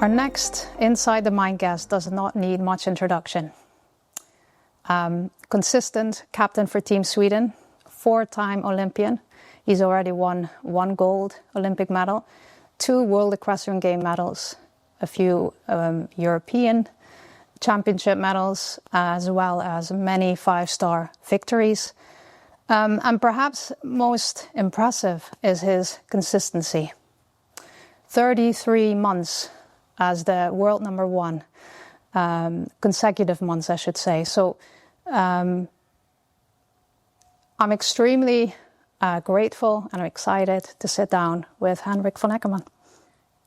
Our next Inside the Mind guest does not need much introduction. Consistent captain for Team Sweden, 4-time Olympian. He's already won 1 gold Olympic medal, 2 World Equestrian Game medals, a few European Championship medals, as well as many 5-star victories. And perhaps most impressive is his consistency. 33 months as the world number 1, consecutive months, I should say. So I'm extremely grateful and I'm excited to sit down with Henrik von Eckermann.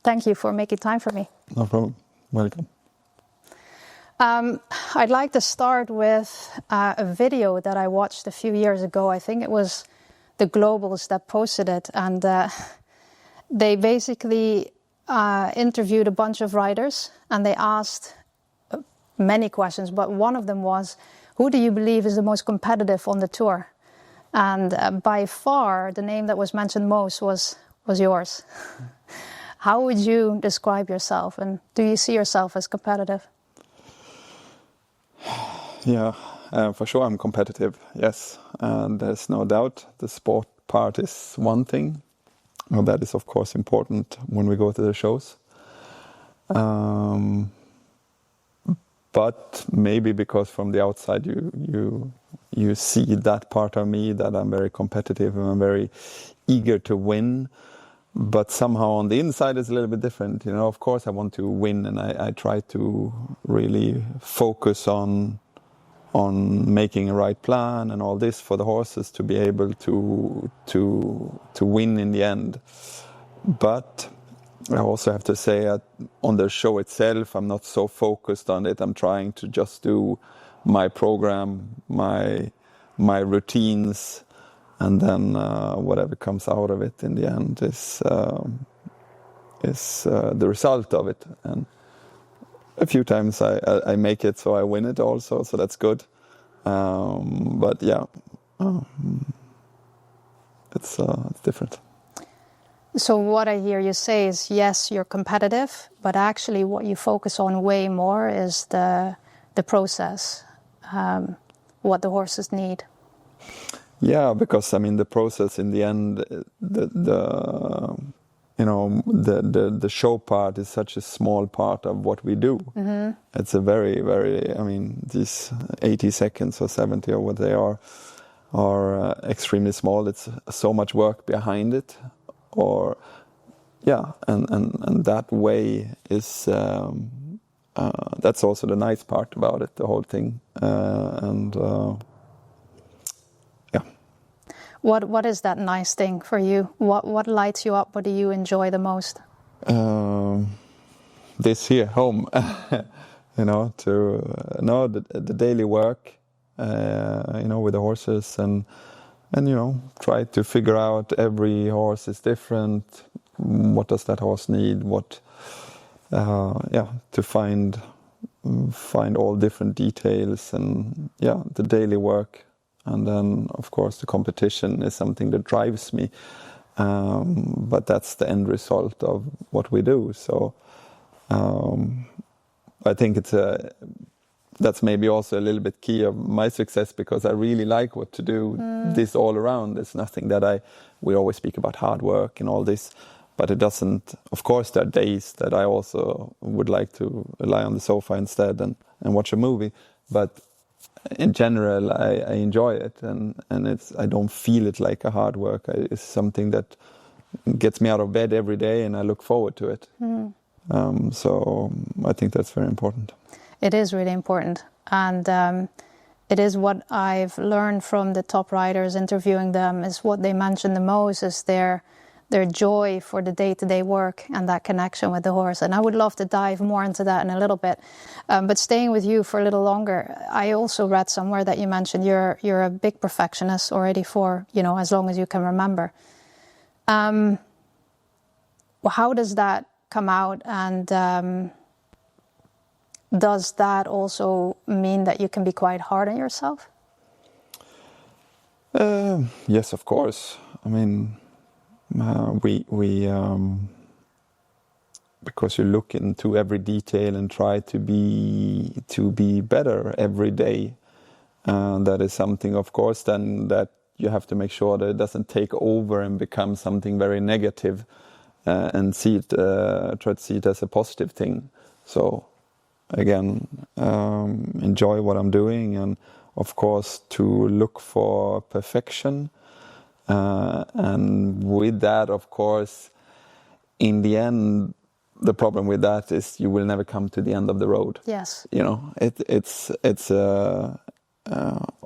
Thank you for making time for me. No problem. Welcome. I'd like to start with a video that I watched a few years ago. I think it was the Globals that posted it, and they basically interviewed a bunch of riders and they asked many questions, but one of them was, who do you believe is the most competitive on the tour? And by far the name that was mentioned most was yours. How would you describe yourself, and do you see yourself as competitive? Yeah, for sure I'm competitive, yes. And there's no doubt the sport part is one thing. Well, that is of course important when we go to the shows. But maybe because from the outside you see that part of me, that I'm very competitive and I'm very eager to win. But somehow on the inside it's a little bit different. You know, of course I want to win, and I try to really focus on making a right plan and all this for the horses to be able to win in the end. But I also have to say that on the show itself, I'm not so focused on it. I'm trying to just do my program, my routines, and then whatever comes out of it in the end is the result of it. And a few times I make it, so I win it also, so that's good. But yeah, it's different. So what I hear you say is, yes, you're competitive, but actually what you focus on way more is the process, what the horses need. Yeah, because I mean the process in the end, the show part is such a small part of what we do. Mm-hmm. It's a very, very, I mean, these 80 seconds or 70 or what they are extremely small. It's so much work behind it. Or, yeah, and that way is, that's also the nice part about it, the whole thing. Yeah. What is that nice thing for you? What lights you up? What do you enjoy the most? This here, home, the daily work, with the horses and try to figure out every horse is different. What does that horse need? To find all different details and the daily work. And then, of course, the competition is something that drives me. But that's the end result of what we do. So I think that's maybe also a little bit key of my success, because I really like what to do this all around. It's nothing that we always speak about hard work and all this, but it doesn't, of course there are days that I also would like to lie on the sofa instead and watch a movie, but in general I enjoy it, and I don't feel it like a hard work. It's something that gets me out of bed every day and I look forward to it. So I think that's very important. It is really important, and it is what I've learned from the top riders, interviewing them, is what they mention the most is their joy for the day-to-day work and that connection with the horse. And I would love to dive more into that in a little bit. But staying with you for a little longer, I also read somewhere that you mentioned you're a big perfectionist already for, as long as you can remember. How does that come out, and does that also mean that you can be quite hard on yourself? Yes, of course. I mean, because you look into every detail and try to be better every day. That is something, of course, then that you have to make sure that it doesn't take over and become something very negative, and try to see it as a positive thing. So again, enjoy what I'm doing, and of course to look for perfection, and with that, of course, in the end, the problem with that is you will never come to the end of the road. Yes. You know, it's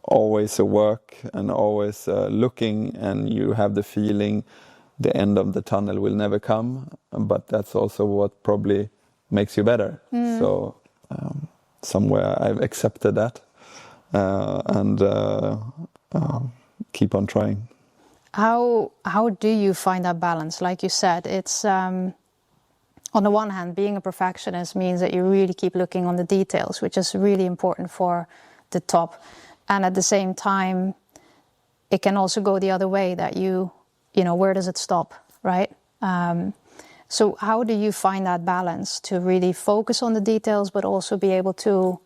always a work and always looking, and you have the feeling the end of the tunnel will never come, but that's also what probably makes you better. So somewhere I've accepted that, and keep on trying. How do you find that balance? Like you said, it's on the one hand, being a perfectionist means that you really keep looking on the details, which is really important for the top. And at the same time, it can also go the other way, that you know, where does it stop, right? So how do you find that balance to really focus on the details, but also be able to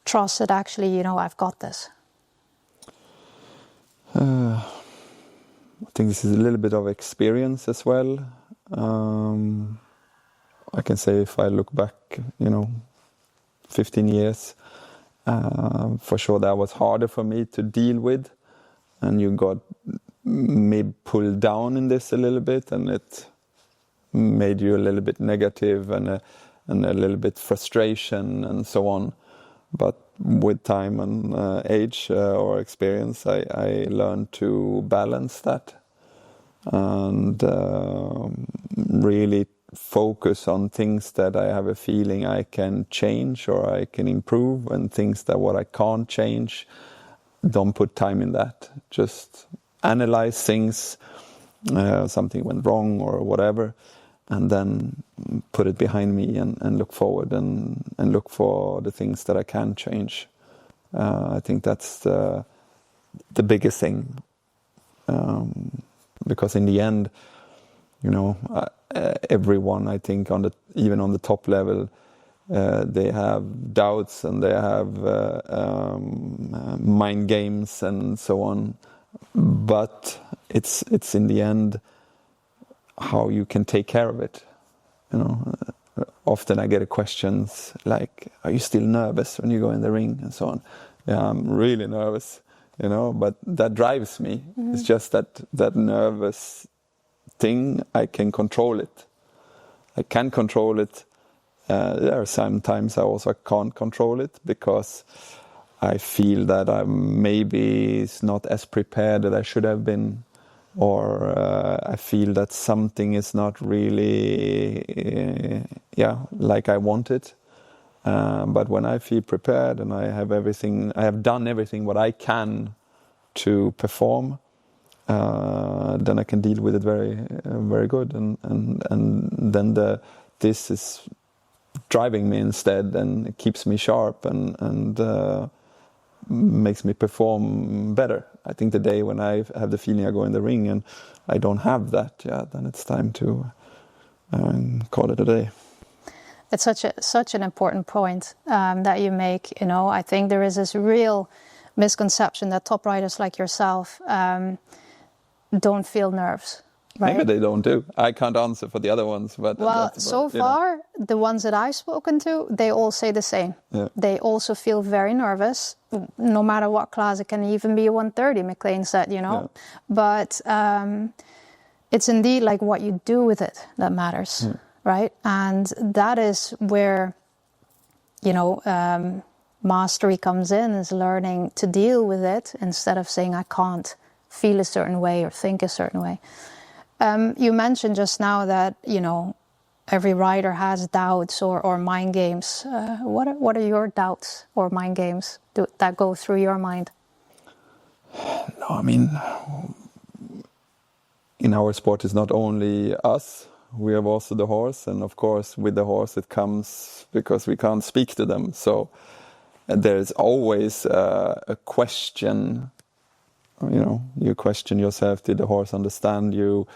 trust that actually, you know, I've got this? I think this is a little bit of experience as well. I can say if I look back, 15 years, for sure that was harder for me to deal with. And you got maybe pulled down in this a little bit, and it made you a little bit negative and a little bit frustration and so on. But with time and age or experience, I learned to balance that and really focus on things that I have a feeling I can change or I can improve, and things that what I can't change, don't put time in that. Just analyze things, something went wrong or whatever, and then put it behind me and look forward and look for the things that I can change. I think that's the biggest thing, because in the end, everyone, I think, even on the top level, they have doubts and they have mind games and so on. But it's in the end how you can take care of it. Often I get questions like, "Are you still nervous when you go in the ring?" and so on. Yeah, I'm really nervous, but that drives me. Mm-hmm. It's just that nervous thing, I can control it. I can control it. There are sometimes I also can't control it, because I feel that I'm maybe not as prepared as I should have been, or I feel that something is not really like I want it. But when I feel prepared and I have done everything what I can to perform, then I can deal with it very, very good, and then this is driving me instead, and it keeps me sharp and makes me perform better. I think the day when I have the feeling I go in the ring and I don't have that, then it's time to call it a day. It's such an important point that you make. I think there is this real misconception that top riders like yourself don't feel nerves. Right? Maybe they don't do. I can't answer for the other ones, but so far, the ones that I've spoken to, they all say the same. Yeah. They also feel very nervous, no matter what class. It can even be a 130, McLean said, Yeah. But it's indeed like what you do with it that matters, right? And that is where, mastery comes in, is learning to deal with it instead of saying I can't feel a certain way or think a certain way. You mentioned just now that, every rider has doubts or mind games. What are your doubts or mind games that go through your mind? No, I mean, in our sport, it's not only us. We have also the horse. And of course, with the horse, it comes because we can't speak to them. So there's always a question. You question yourself, did the horse understand you?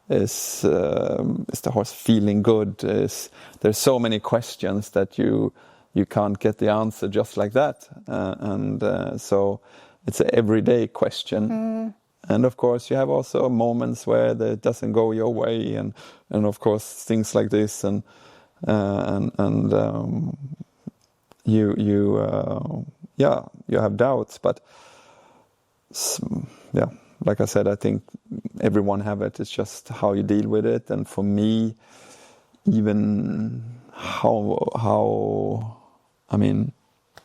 Is the horse feeling good? There's so many questions that you can't get the answer just like that, so it's an everyday question. And of course, you have also moments where it doesn't go your way, and of course things like this, and you have doubts, but yeah. Like I said, I think everyone have it. It's just how you deal with it. And for me, even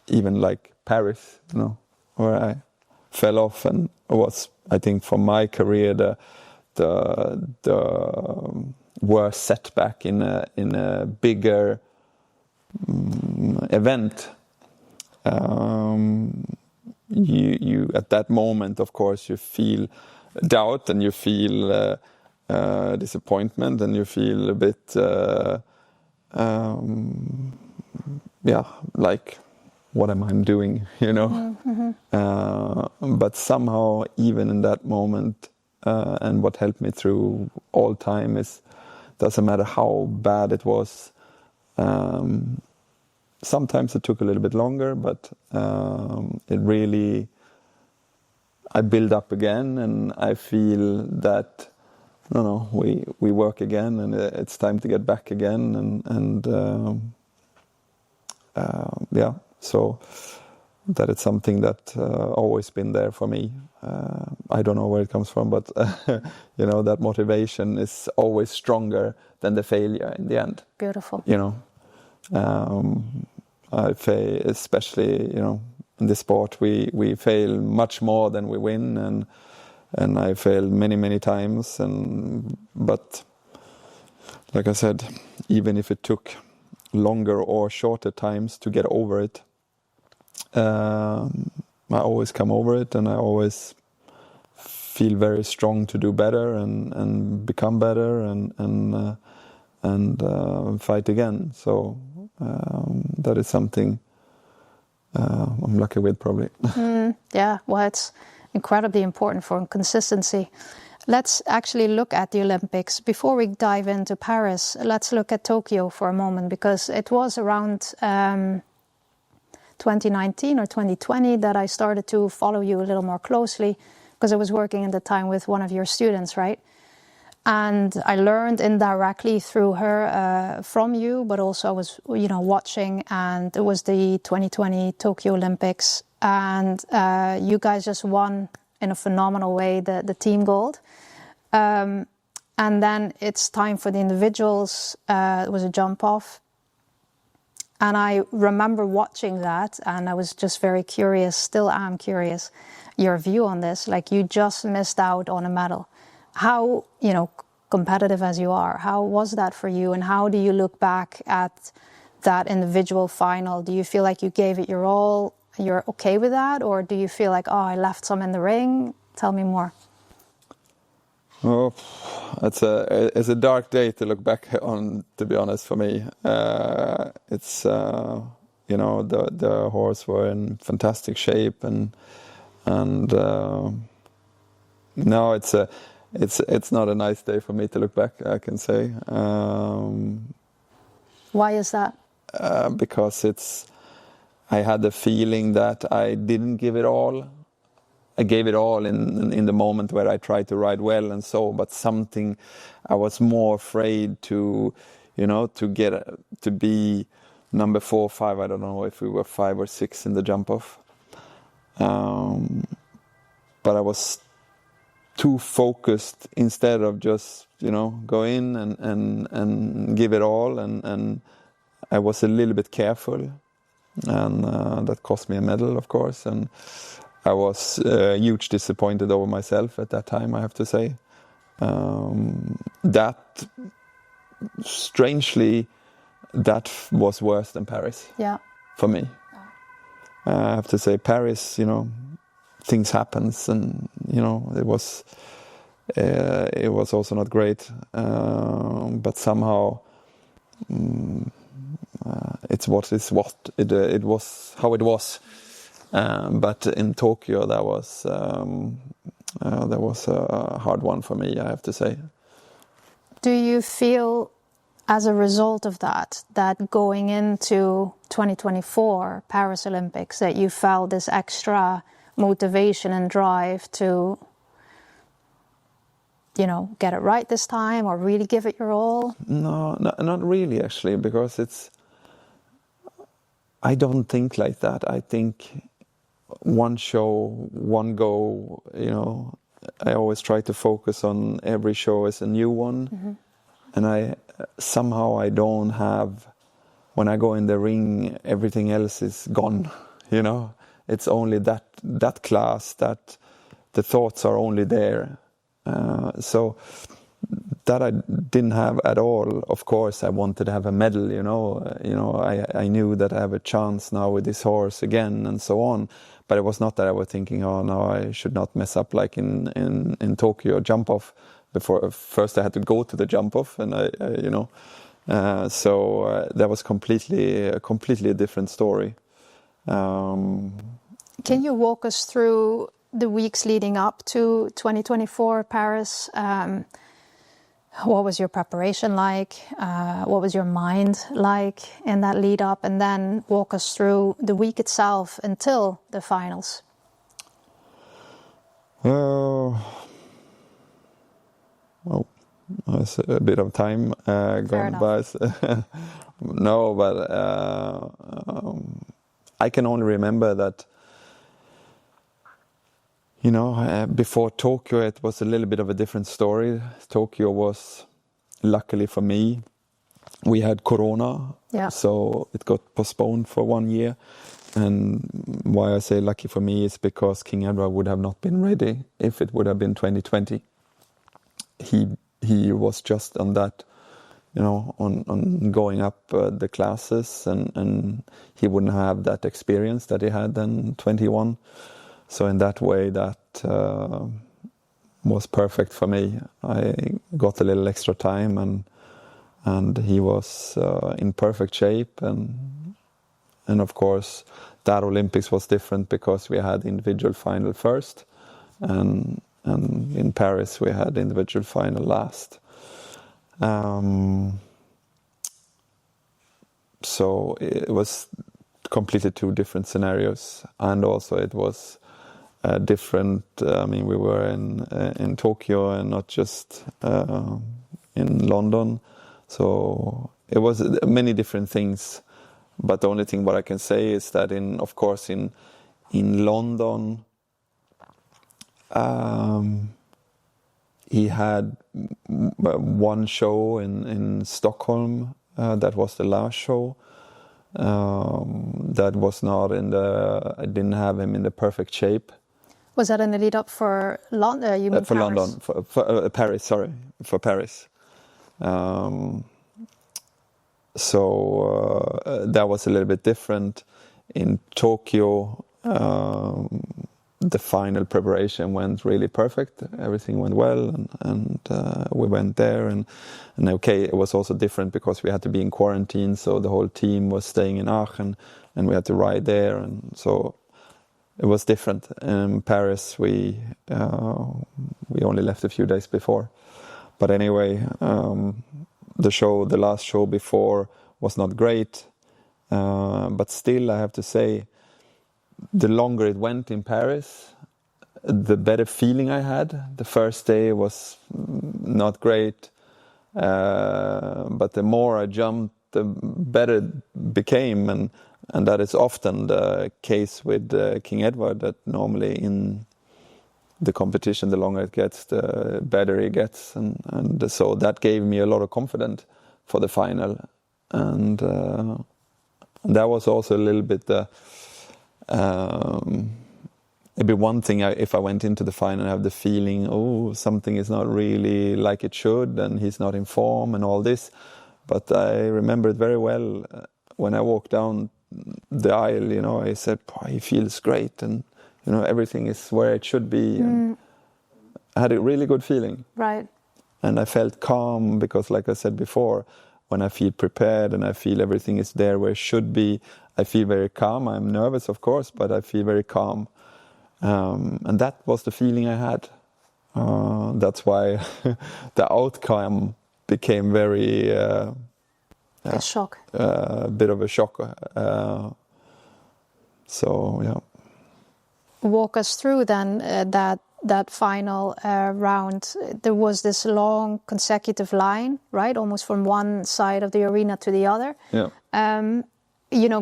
even like Paris, where I fell off, and was, I think, for my career the worst setback in a bigger event. You at that moment, of course, you feel doubt, and you feel disappointment, and you feel a bit like, what am I doing, but somehow, even in that moment, and what helped me through all time is, doesn't matter how bad it was, sometimes it took a little bit longer, but it really, I build up again, and I feel that, we work again, and it's time to get back again, and so that it's something that always been there for me. I don't know where it comes from, but that motivation is always stronger than the failure in the end. Beautiful. I fail, especially in this sport, we fail much more than we win, and I failed many times, but like I said, even if it took longer or shorter times to get over it, I always come over it, and I always feel very strong to do better and become better and fight again. So that is something I'm lucky with, probably. Yeah, well, it's incredibly important for consistency. Let's actually look at the Olympics. Before we dive into Paris, let's look at Tokyo for a moment, because it was around 2019 or 2020 that I started to follow you a little more closely, because I was working at the time with one of your students, right? And I learned indirectly through her from you, but also I was, watching, and it was the 2020 Tokyo Olympics, and you guys just won in a phenomenal way the team gold. And then it's time for the individuals. It was a jump off. And I remember watching that, and I was just very curious, still am curious, your view on this. Like, you just missed out on a medal. How, competitive as you are, how was that for you? And how do you look back at that individual final? Do you feel like you gave it your all? You're okay with that? Or do you feel like, I left some in the ring? Tell me more. Oh, it's a dark day to look back on, to be honest, for me. It's the horse were in fantastic shape, and no, it's not a nice day for me to look back, I can say. Why is that? Because I had the feeling that I didn't give it all. I gave it all in the moment where I tried to ride well, and so, but something, I was more afraid to be number 4 or 5. I don't know if we were 5 or 6 in the jump off. But I was too focused, instead of just, go in and give it all, and I was a little bit careful, and that cost me a medal, of course, and I was huge disappointed over myself at that time, I have to say. That, strangely, that was worse than Paris. Yeah. For me. I have to say, Paris, things happens, and it was also not great, but somehow it was how it was. But in Tokyo, that was a hard one for me, I have to say. Do you feel, as a result of that going into 2024 Paris Olympics, that you felt this extra motivation and drive to, get it right this time or really give it your all? No, not really, actually, because I don't think like that. I think one show, one go, I always try to focus on every show as a new one. Mm-hmm. And I don't have, when I go in the ring, everything else is gone, It's only that class, that the thoughts are only there. So that I didn't have at all. Of course, I wanted to have a medal, I knew that I have a chance now with this horse again and so on. But it was not that I was thinking, oh, no, I should not mess up like in Tokyo jump off. Before first I had to go to the jump off, and so that was completely a different story. Can you walk us through the weeks leading up to 2024 Paris? What was your preparation like? What was your mind like in that lead up? And then walk us through the week itself until the finals. Well, it's a bit of time gone by. No, but I can only remember that, before Tokyo, it was a little bit of a different story. Tokyo was, luckily for me, we had Corona, so it got postponed for 1 year. And why I say lucky for me is because King Edward would have not been ready if it would have been 2020. He was just on that, on going up the classes, and he wouldn't have that experience that he had then 21. So in that way, that was perfect for me. I got a little extra time, and he was in perfect shape, and of course that Olympics was different because we had individual final first, and in Paris we had individual final last. So it was completely two different scenarios, and also it was different. We were in Tokyo and not just in London, so it was many different things. But the only thing what I can say is that in London, he had one show in Stockholm. That was the last show. That was not I didn't have him in the perfect shape. Was that in the lead up for London? You mean for Paris? London, for Paris. Sorry, for Paris. So that was a little bit different. In Tokyo, the final preparation went really perfect. Everything went well, and we went there. And okay, it was also different because we had to be in quarantine, so the whole team was staying in Aachen, and we had to ride there, and so it was different. In Paris, we only left a few days before. But anyway, the last show before was not great, but still I have to say, the longer it went in Paris, the better feeling I had. The first day was not great, but the more I jumped, the better it became, and that is often the case with King Edward, that normally in the competition, the longer it gets, the better it gets, and so that gave me a lot of confidence for the final, and that was also a little bit it'd be one thing if I went into the final and have the feeling, oh, something is not really like it should, and he's not in form and all this. But I remember it very well when I walked down the aisle. I said, he feels great, and everything is where it should be. And I had a really good feeling. Right. And I felt calm because, like I said before, when I feel prepared and I feel everything is there where it should be, I feel very calm. I'm nervous, of course, but I feel very calm. And that was the feeling I had. That's why the outcome became very a shock. A bit of a shock. So yeah. Walk us through then that final round. There was this long consecutive line, right, almost from one side of the arena to the other. Yeah.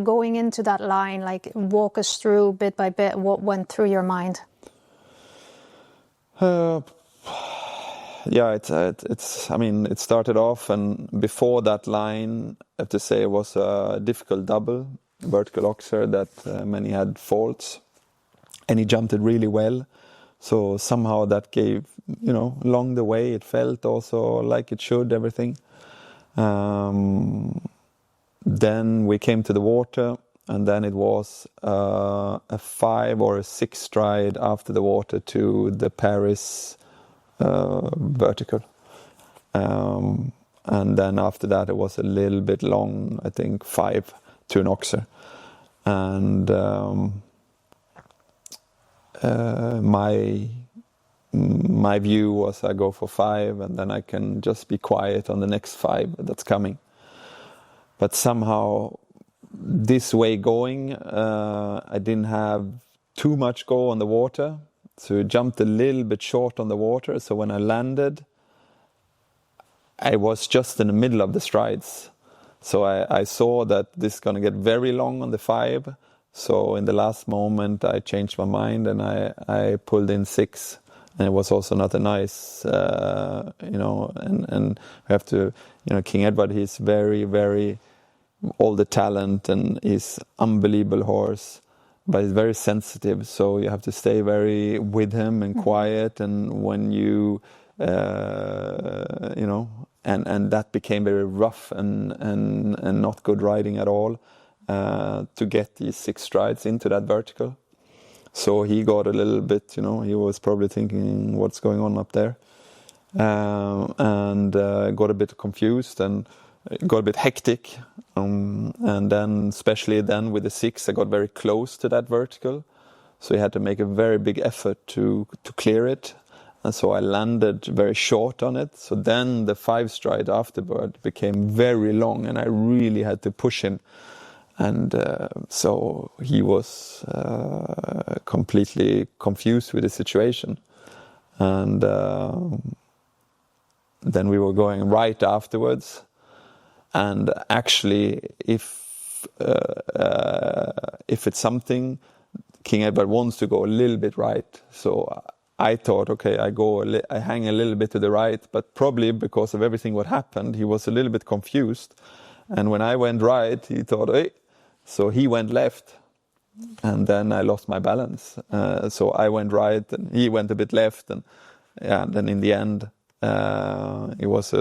Going into that line, like, walk us through bit by bit what went through your mind. Yeah, it's. I mean, it started off, and before that line, I have to say it was a difficult double, vertical oxer, that many had faults, and he jumped it really well. So somehow that gave, along the way, it felt also like it should, everything. Then we came to the water, and then it was a 5 or a 6 stride after the water to the Paris vertical. And then after that it was a little bit long, I think 5 to an oxer. And my view was I go for 5 and then I can just be quiet on the next 5 that's coming. But somehow this way going, I didn't have too much go on the water. So it jumped a little bit short on the water. So when I landed, I was just in the middle of the strides. So I saw that this is going to get very long on the 5. So in the last moment, I changed my mind and I pulled in 6. And it was also not a nice, and we have to, King Edward, he's very, very, all the talent and he's unbelievable horse, but he's very sensitive. So you have to stay very with him and quiet. And when you, and that became very rough and not good riding at all to get these 6 strides into that vertical. So he got a little bit, he was probably thinking what's going on up there, and got a bit confused and got a bit hectic. And then, especially then with the 6, I got very close to that vertical. So he had to make a very big effort to clear it. And so I landed very short on it. So then the 5 stride afterward became very long and I really had to push him. And so he was completely confused with the situation. And then we were going right afterwards. And actually, if it's something, King Edward wants to go a little bit right. So I thought, okay, I hang a little bit to the right, but probably because of everything what happened, he was a little bit confused. And when I went right, he thought, hey. So he went left, and then I lost my balance. So I went right, and he went a bit left, and then in the end, it was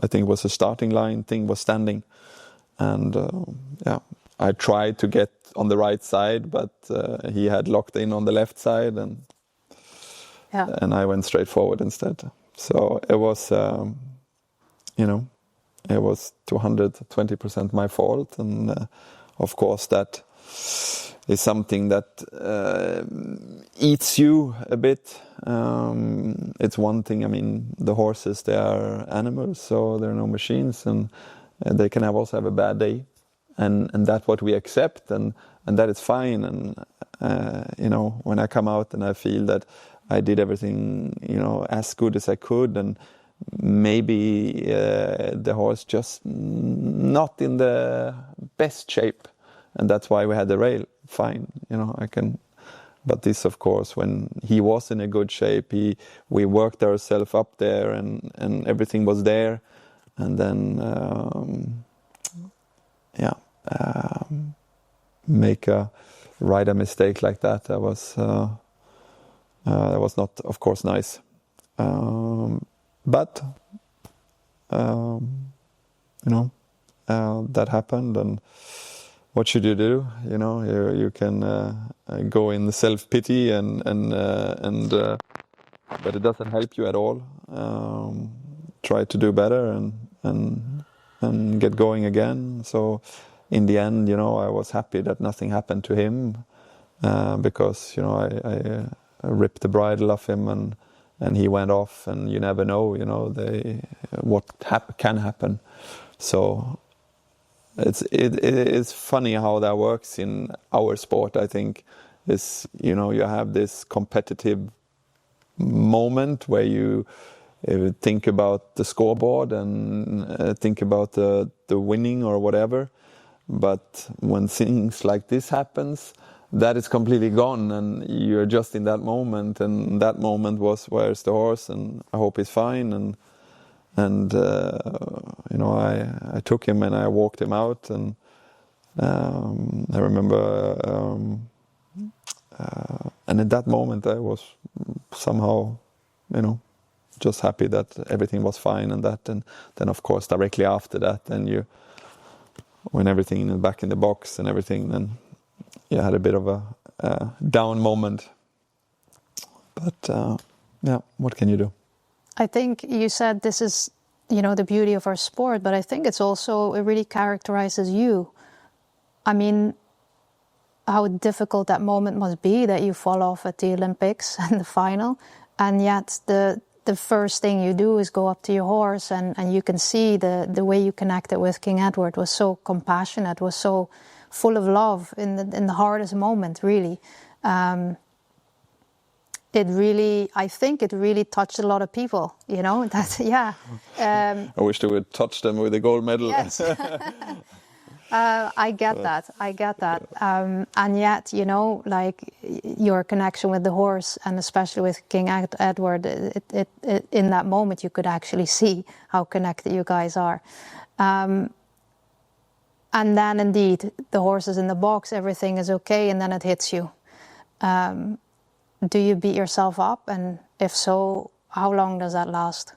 I think it was a starting line thing was standing, and I tried to get on the right side, but he had locked in on the left side, and I went straight forward instead. So it was, it was 220% my fault, and of course that is something that eats you a bit. It's one thing, I mean, the horses, they are animals, so they're no machines, and they can also have a bad day, and that's what we accept, and that is fine. And when I come out and I feel that I did everything, as good as I could, and maybe the horse just not in the best shape, and that's why we had the rail. Fine, I can. But this, of course, when he was in a good shape, we worked ourselves up there, and everything was there, and then ride a mistake like that. That was not, of course, nice. But that happened, and what should you do? You can go in self-pity but it doesn't help you at all. Try to do better and get going again. So in the end, I was happy that nothing happened to him, because I ripped the bridle off him and and he went off, and you never know, what can happen. So it is funny how that works in our sport. I think is you have this competitive moment where you think about the scoreboard and think about the winning or whatever, but when things like this happens, that is completely gone, and you're just in that moment, and that moment was, where's the horse, and I hope he's fine, and I took him and I walked him out, and I remember and at that moment I was somehow just happy that everything was fine, and then of course directly after that, then when everything is back in the box and everything, then you had a bit of a down moment. But what can you do? I think you said this is the beauty of our sport, but I think it really characterizes you. I mean, how difficult that moment must be that you fall off at the Olympics and the final, and yet the first thing you do is go up to your horse, and you can see the way you connected with King Edward was so compassionate, was so full of love in the hardest moment, really. I think it really touched a lot of people, I wish they would touch them with a gold medal. Yes. I get that. And yet, like your connection with the horse, and especially with King Edward, it in that moment you could actually see how connected you guys are. And then indeed, the horse is in the box, everything is okay, and then it hits you. Do you beat yourself up? And if so, how long does that last?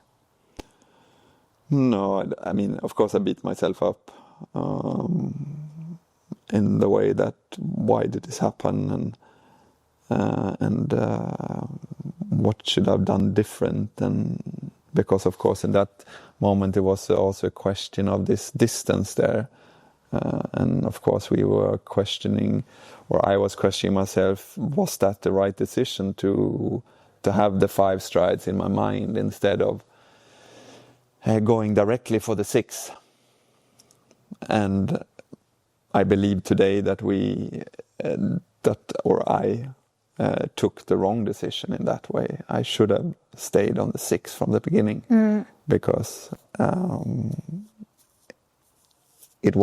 No, I mean, of course I beat myself up. In the way that, why did this happen, and what should I have done different, and because of course in that moment it was also a question of this distance there, and of course we were questioning, or I was questioning myself, was that the right decision to have the 5 strides in my mind instead of going directly for the 6. And I believe today that I took the wrong decision in that way. I should have stayed on the 6 from the beginning, because it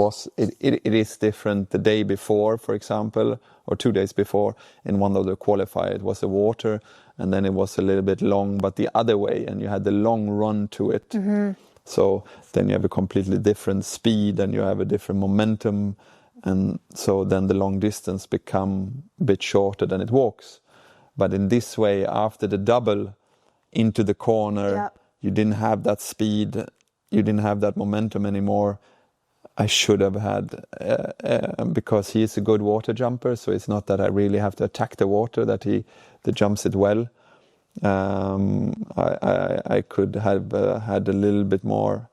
is different the day before, for example, or 2 days before. In one of the qualifiers, it was a water, and then it was a little bit long, but the other way, and you had the long run to it. Mm-hmm. So then you have a completely different speed, and you have a different momentum, and so then the long distance become a bit shorter than it walks. But in this way, after the double into the corner, you didn't have that speed, you didn't have that momentum anymore. I should have had, because he is a good water jumper, so it's not that I really have to attack the water, that he jumps it well. I could have had a little bit more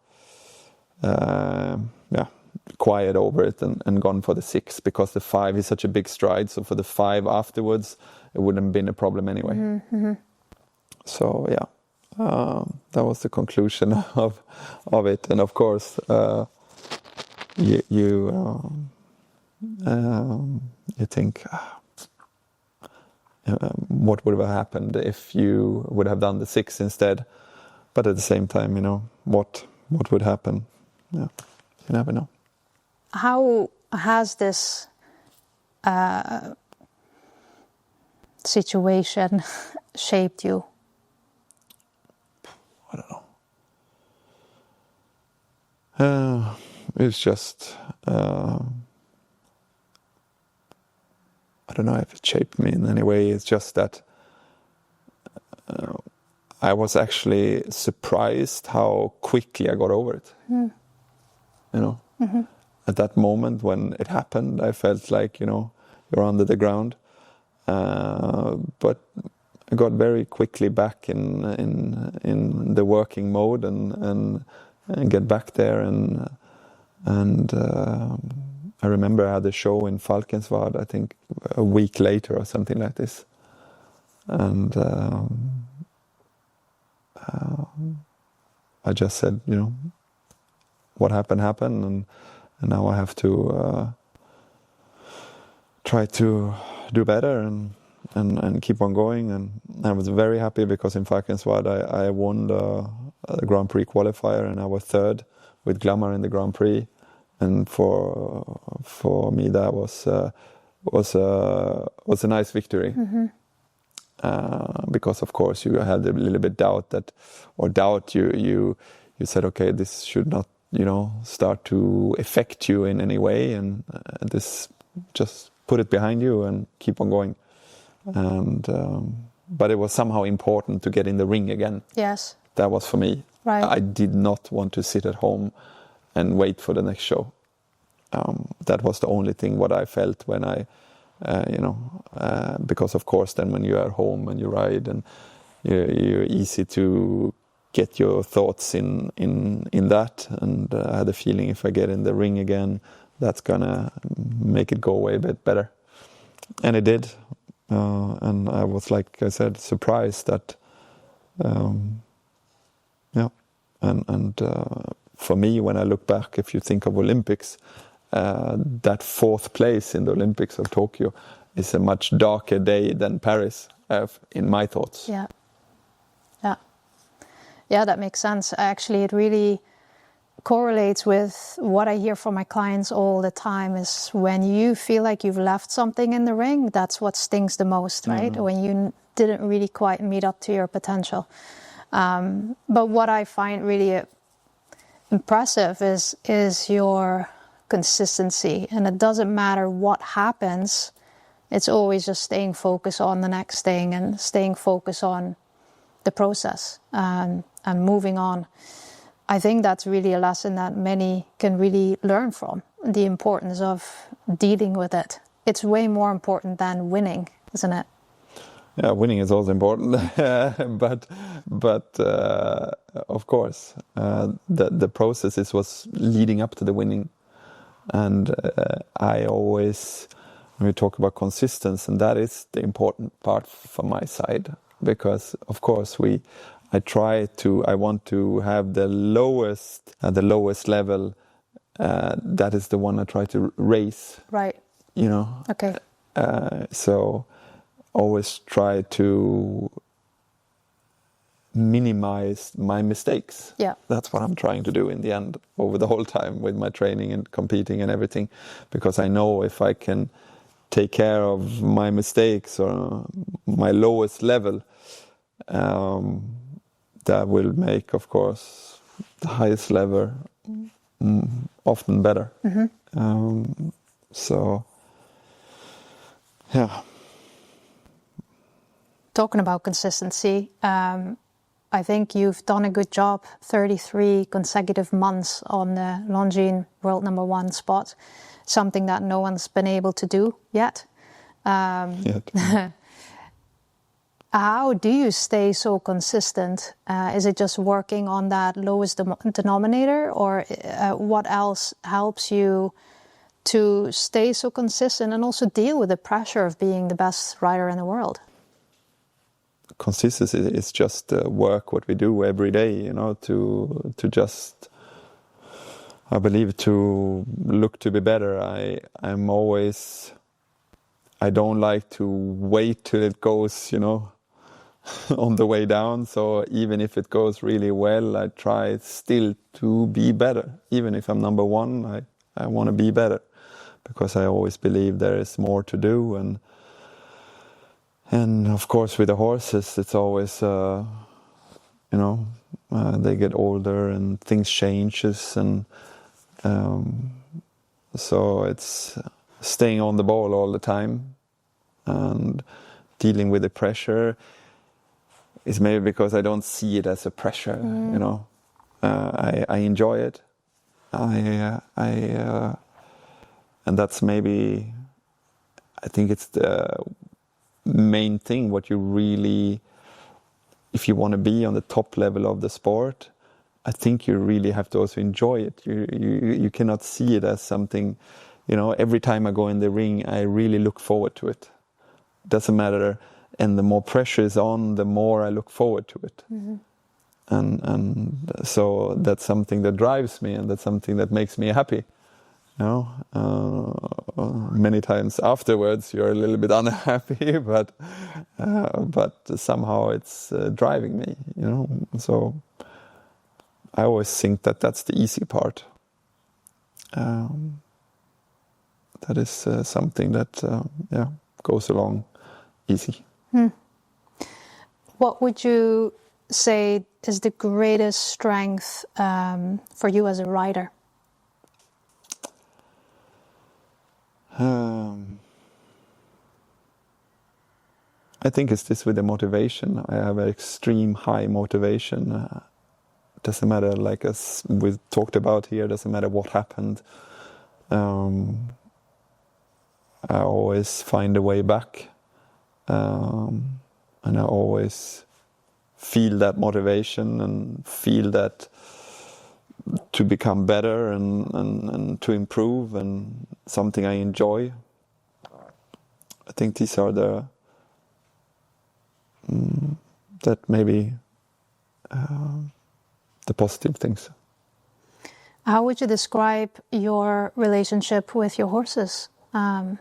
quiet over it and gone for the 6, because the 5 is such a big stride. So for the 5 afterwards, it wouldn't have been a problem anyway. Mm-hmm. So that was the conclusion of it. And of course, you think, what would have happened if you would have done the 6 instead? But at the same time, what would happen? Yeah, you never know. How has this situation shaped you? I don't know. It's just, I don't know if it shaped me in any way. It's just that I was actually surprised how quickly I got over it. Mm-hmm. At that moment when it happened, I felt like, you're under the ground. But I got very quickly back in the working mode and get back there. And I remember I had a show in Falkensvard, I think a week later or something like this. And I just said, what happened, and now I have to try to do better and keep on going. And I was very happy because in Falkenswald I won the Grand Prix qualifier, and I was third with Glamour in the Grand Prix. And for me that was a nice victory. Because of course you had a little bit doubt you said, okay, this should not start to affect you in any way, and this just put it behind you and keep on going. And but it was somehow important to get in the ring again. Yes, that was for me. Right. I did not want to sit at home and wait for the next show. That was the only thing what I felt when I because of course then when you're at home and you ride, and you're easy to get your thoughts in that, and I had a feeling if I get in the ring again, that's gonna make it go away a bit better, and it did. And I was, like I said, surprised that for me, when I look back, if you think of Olympics, that fourth place in the Olympics of Tokyo is a much darker day than Paris, in my thoughts. Yeah, that makes sense. Actually, it really correlates with what I hear from my clients all the time, is when you feel like you've left something in the ring, that's what stings the most, right? When you didn't really quite meet up to your potential. But what I find really impressive is your consistency, and it doesn't matter what happens, it's always just staying focused on the next thing and staying focused on the process and moving on. I think that's really a lesson that many can really learn from, the importance of dealing with it. It's way more important than winning, isn't it? Yeah, winning is also important, but of course, the process was leading up to the winning. And I always, when we talk about consistency, and that is the important part from my side, because of course I want to have the lowest level. That is the one I try to raise. Right. Okay. So always try to minimize my mistakes. Yeah. That's what I'm trying to do in the end over the whole time with my training and competing and everything, because I know if I can take care of my mistakes or my lowest level, that will make, of course, the highest level often better. So, yeah. Talking about consistency, I think you've done a good job, 33 consecutive months on the Longines world #1 spot, something that no one's been able to do yet. How do you stay so consistent? Is it just working on that lowest denominator, or what else helps you to stay so consistent and also deal with the pressure of being the best rider in the world? Consistency is just work what we do every day, to just, I believe, to look to be better. I don't like to wait till it goes, on the way down. So even if it goes really well, I try still to be better. Even if I'm number one, I want to be better, because I always believe there is more to do. And of course, with the horses, it's always, they get older and things changes, and so it's staying on the ball all the time and dealing with the pressure. Is maybe because I don't see it as a pressure, I enjoy it. And that's maybe, I think it's the main thing, what you really, if you want to be on the top level of the sport, I think you really have to also enjoy it. You cannot see it as something, every time I go in the ring, I really look forward to it. Doesn't matter. And the more pressure is on, the more I look forward to it. and so that's something that drives me, and that's something that makes me happy. Many times afterwards you're a little bit unhappy, but somehow it's driving me. So I always think that that's the easy part. That is something that goes along easy. What would you say is the greatest strength for you as a rider? I think it's this with the motivation. I have an extreme high motivation. Doesn't matter, like as we talked about here, doesn't matter what happened. I always find a way back. And I always feel that motivation and feel that to become better and to improve, and something I enjoy. I think these are the positive things. How would you describe your relationship with your horses? And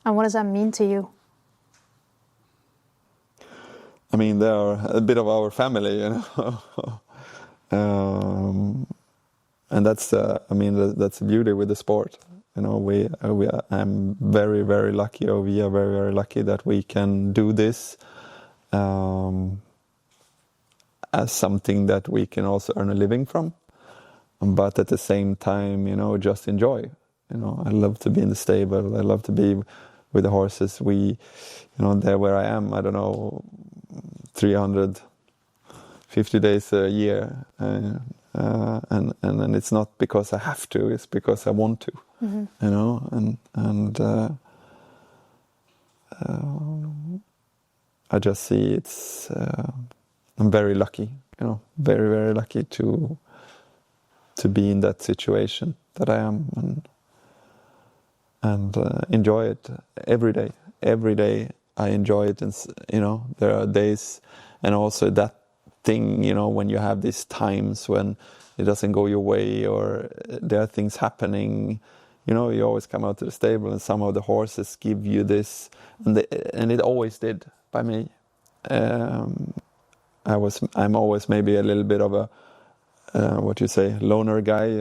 what does that mean to you? I mean, they are a bit of our family, and that's that's the beauty with the sport. I'm very, very lucky, or we are very, very lucky that we can do this as something that we can also earn a living from, but at the same time, just enjoy. I love to be in the stable. I love to be with the horses. There where I am, I don't know, 350 days a year, and it's not because I have to; it's because I want to. I just see I'm very lucky, very, very lucky to be in that situation that I am, and enjoy it every day. Every day I enjoy it, and there are days, and also that thing, when you have these times when it doesn't go your way, or there are things happening, you always come out to the stable, and somehow the horses give you this, and it always did by me. I'm always maybe a little bit of a loner guy.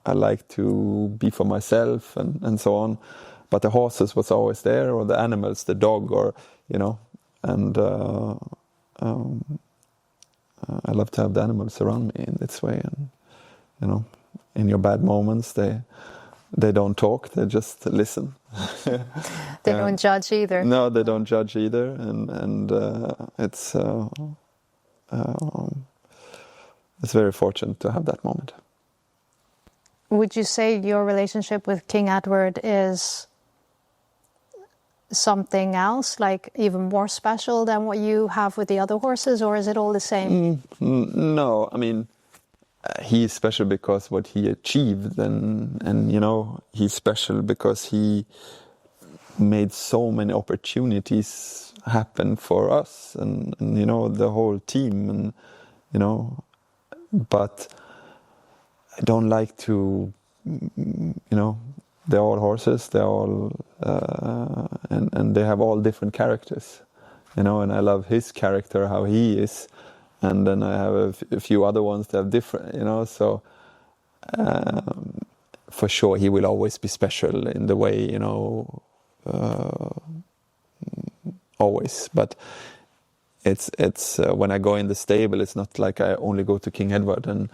I like to be for myself and so on, but the horses was always there, or the animals, the dog, or and I love to have the animals around me in this way, and in your bad moments they don't talk, they just listen. They don't judge either. No, they don't judge either, and it's very fortunate to have that moment. Would you say your relationship with King Edward is something else, like even more special than what you have with the other horses, or is it all the same? No, I mean, he's special because what he achieved, and he's special because he made so many opportunities happen for us, and the whole team, and but I don't like to, they're all horses, they're all, and they have all different characters, and I love his character, how he is, and then I have a few other ones that have different, so for sure he will always be special in the way, always, but it's when I go in the stable, it's not like I only go to King Edward, and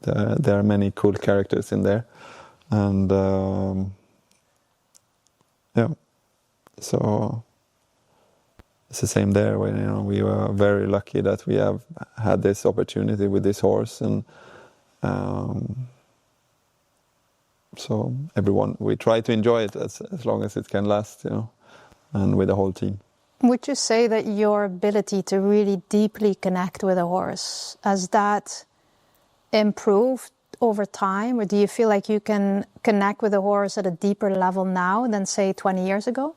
there are many cool characters in there, and so it's the same there. When we were very lucky that we have had this opportunity with this horse, and so we try to enjoy it as long as it can last, and with the whole team. Would you say that your ability to really deeply connect with a horse, has that improved over time, or do you feel like you can connect with a horse at a deeper level now than, say, 20 years ago?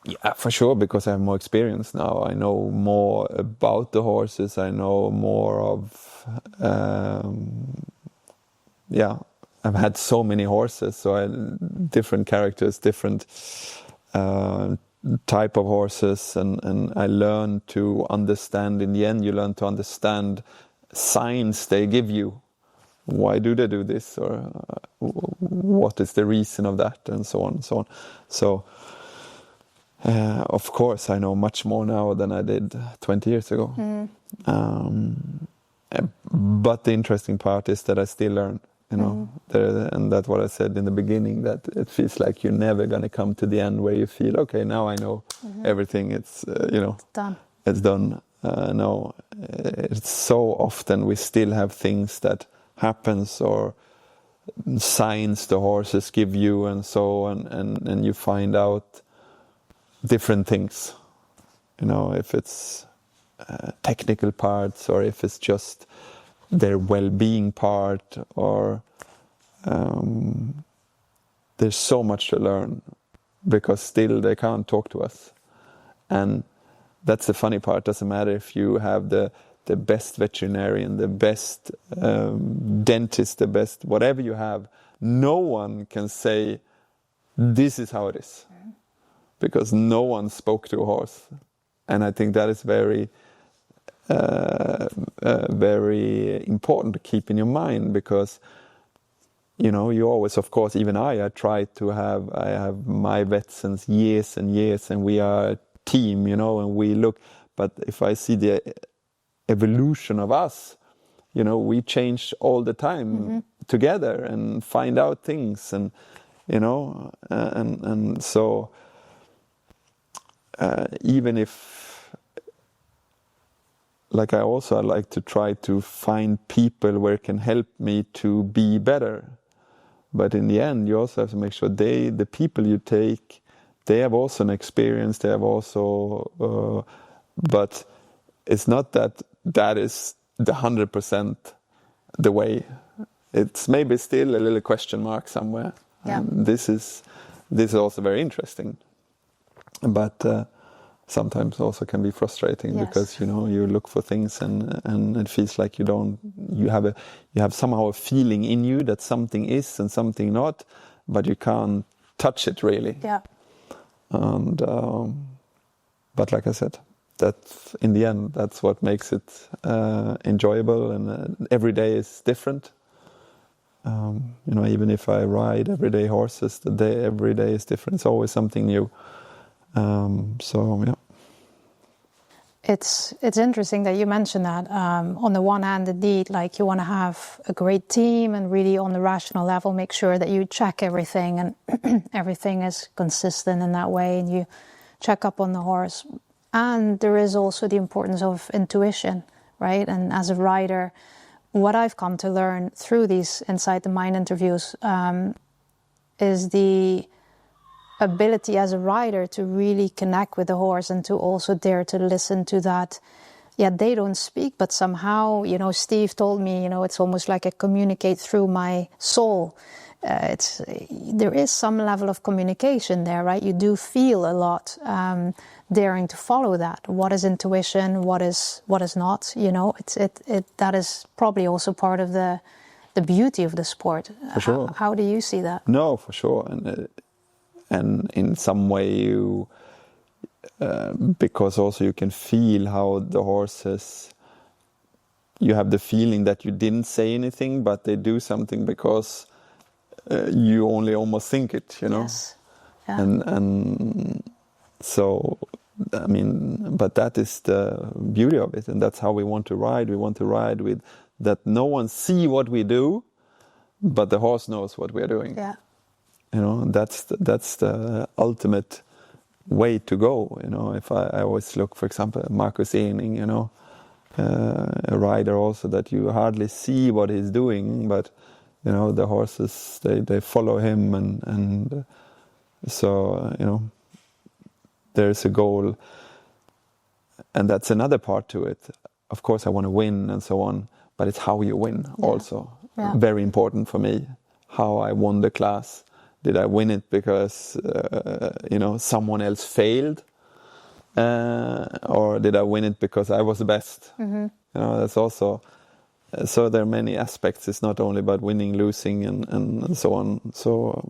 Yeah, for sure, because I have more experience now. I know more about the horses. I know more of, I've had so many horses, so different characters, different type of horses, and I learned to understand. In the end, you learn to understand signs they give you. Why do they do this, or what is the reason of that, and so on and so on. So, of course, I know much more now than I did 20 years ago. But the interesting part is that I still learn. And that's what I said in the beginning, that it feels like you're never going to come to the end where you feel, okay, now I know everything. It's done. It's done. No, it's so often we still have things that happens, or signs the horses give you, and so on, and you find out different things. If it's technical parts, or if it's just their well-being part, or there's so much to learn, because still they can't talk to us. And that's the funny part. Doesn't matter if you have the best veterinarian, the best dentist, the best whatever you have, no one can say this is how it is, because no one spoke to a horse. And I think that is very very important to keep in your mind, because you always, of course, even I try to have my vets since years and years, and we are a team, and we look. But if I see the evolution of us, we change all the time together and find out things, and and so even if, like, I like to try to find people where it can help me to be better. But in the end, you also have to make sure the people you take, they have also an experience. They have also, but it's not that is the 100% the way. It's maybe still a little question mark somewhere. Yeah. This is also very interesting, but sometimes also can be frustrating. Yes. Because you look for things and it feels like you have somehow a feeling in you that something is and something not, but you can't touch it really. Yeah. And but like I said, that in the end, that's what makes it enjoyable, and every day is different. Even if I ride everyday horses, every day is different. It's always something new. So yeah, it's interesting that you mentioned that. On the one hand, indeed, like, you want to have a great team and really on the rational level make sure that you check everything and everything is consistent in that way, and you check up on the horse. And there is also the importance of intuition, right? And as a rider, what I've come to learn through these Inside the Mind interviews is the ability as a rider to really connect with the horse, and to also dare to listen to that. Yeah, they don't speak, but somehow, Steve told me, it's almost like I communicate through my soul. There is some level of communication there, right? You do feel a lot, daring to follow that. What is intuition? What is not? That is probably also part of the beauty of the sport. For sure. How do you see that? No, for sure. And in some way you, because also you can feel how the horses, you have the feeling that you didn't say anything, but they do something because you only almost think it, Yes. Yeah. And so, I mean, but that is the beauty of it, and that's how we want to ride. We want to ride with that no one see what we do, but the horse knows what we are doing. Yeah. That's the ultimate way to go. If I always look, for example, at Marcus Ening, a rider also that you hardly see what he's doing, but the horses, they follow him, and so there's a goal, and that's another part to it. Of course, I want to win and so on, but it's how you win also. Yeah. Very important for me, how I won the class. Did I win it because someone else failed, or did I win it because I was the best? That's also. So there are many aspects. It's not only about winning, losing, and so on. So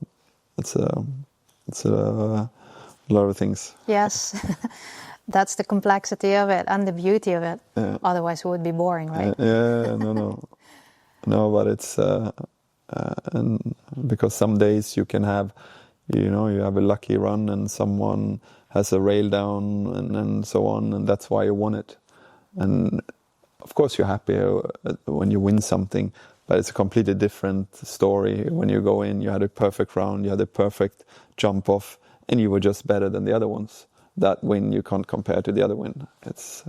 it's a lot of things. Yes, that's the complexity of it and the beauty of it. Yeah. Otherwise, it would be boring, right? No, but it's and because some days you can have, you have a lucky run and someone has a rail down and so on, and that's why you won it. And of course, you're happy when you win something, but it's a completely different story. When you go in, you had a perfect round, you had a perfect jump off, and you were just better than the other ones. That win you can't compare to the other win. It's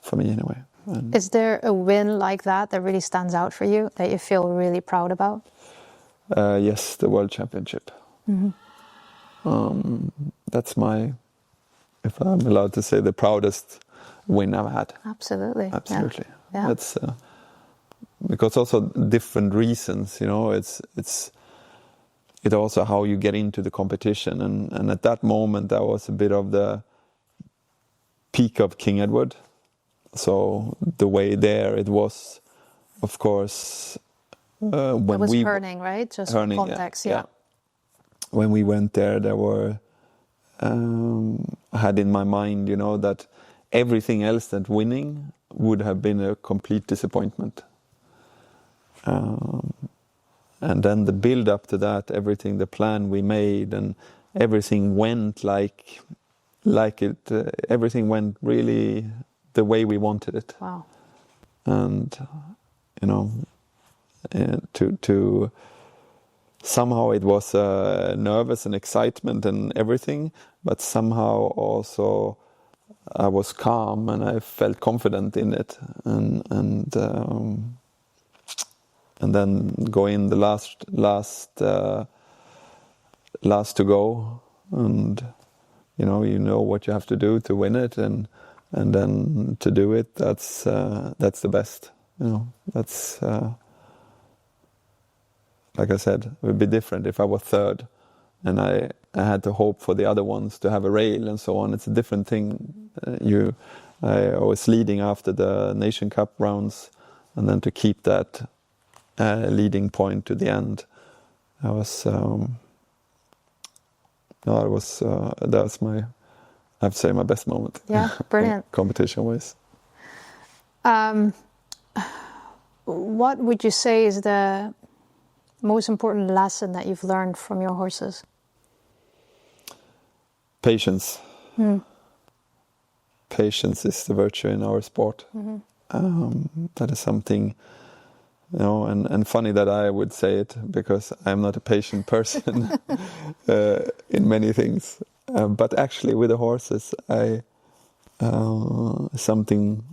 for me anyway. And is there a win like that really stands out for you, that you feel really proud about? Yes, the World Championship. That's my, if I'm allowed to say, the proudest win I've had. Absolutely. Yeah. That's because also different reasons, it's also how you get into the competition, and at that moment that was a bit of the peak of King Edward. So the way there it was, of course, when it was Herning, right? Just for context, yeah. When we went there were I had in my mind, that everything else than winning would have been a complete disappointment. And then the build up to that, everything, the plan we made, and everything went like it. Everything went really the way we wanted it. Wow. And to somehow it was nervous and excitement and everything, but somehow also I was calm and I felt confident in it, and then go in the last to go, and you know what you have to do to win it, and then to do it. That's the best. That's like I said, it would be different if I was third and I had to hope for the other ones to have a rail and so on. It's a different thing. I was leading after the Nation Cup rounds, and then to keep that leading point to the end, that's my, I have to say, my best moment. Yeah, brilliant. Competition wise. What would you say is the most important lesson that you've learned from your horses? Patience. Patience is the virtue in our sport. That is something, and funny that I would say it, because I'm not a patient person in many things. But actually with the horses, something,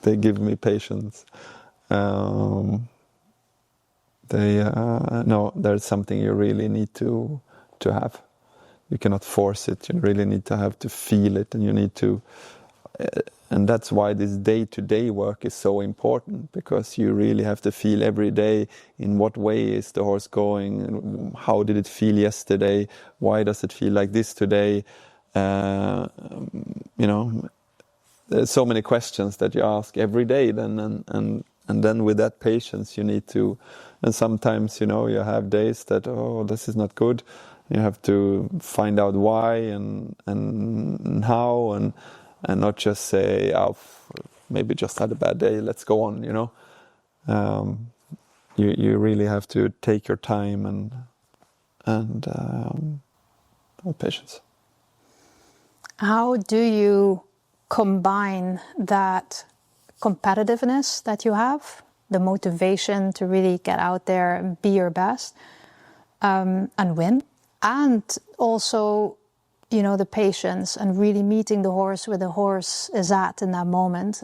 they give me patience. There's something you really need to have. You cannot force it. You really need to have to feel it, and you need to, and that's why this day-to-day work is so important, because you really have to feel every day, in what way is the horse going, how did it feel yesterday, why does it feel like this today, there's so many questions that you ask every day, then and then with that patience you need to, and sometimes you have days that, this is not good. You have to find out why and how, and not just say, maybe just had a bad day, let's go on. You really have to take your time and have patience. How do you combine that competitiveness that you have, the motivation to really get out there and be your best, and win, and also, the patience and really meeting the horse where the horse is at in that moment?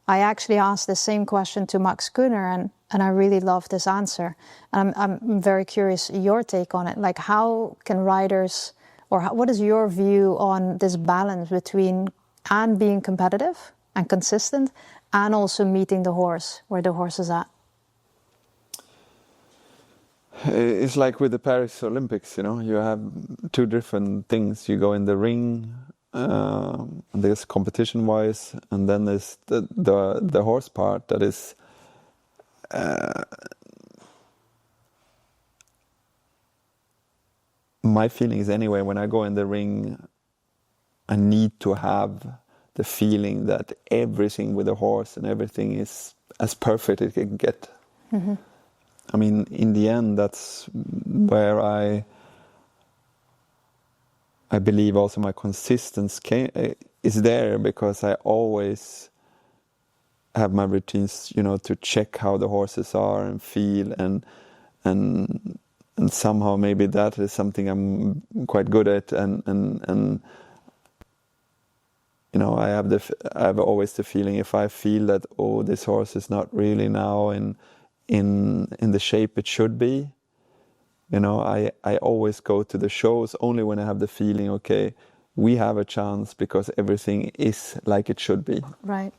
I actually asked the same question to Max Gunnar, and I really love this answer. And I'm very curious your take on it. Like, how can riders, or what is your view on this balance between and being competitive and consistent, and also meeting the horse where the horse is at? It's like with the Paris Olympics, you know, you have two different things. You go in the ring, there's competition-wise, and then there's the horse part that is my feeling is anyway, when I go in the ring, I need to have the feeling that everything with the horse and everything is as perfect as it can get. Mm-hmm. I mean, in the end, that's where I believe also my consistency is there, because I always have my routines, you know, to check how the horses are and feel, and somehow maybe that is something I'm quite good at, and you know, I have always the feeling, if I feel that, oh, this horse is not really now in the shape it should be, you know, I always go to the shows only when I have the feeling, okay, we have a chance because everything is like it should be. Right.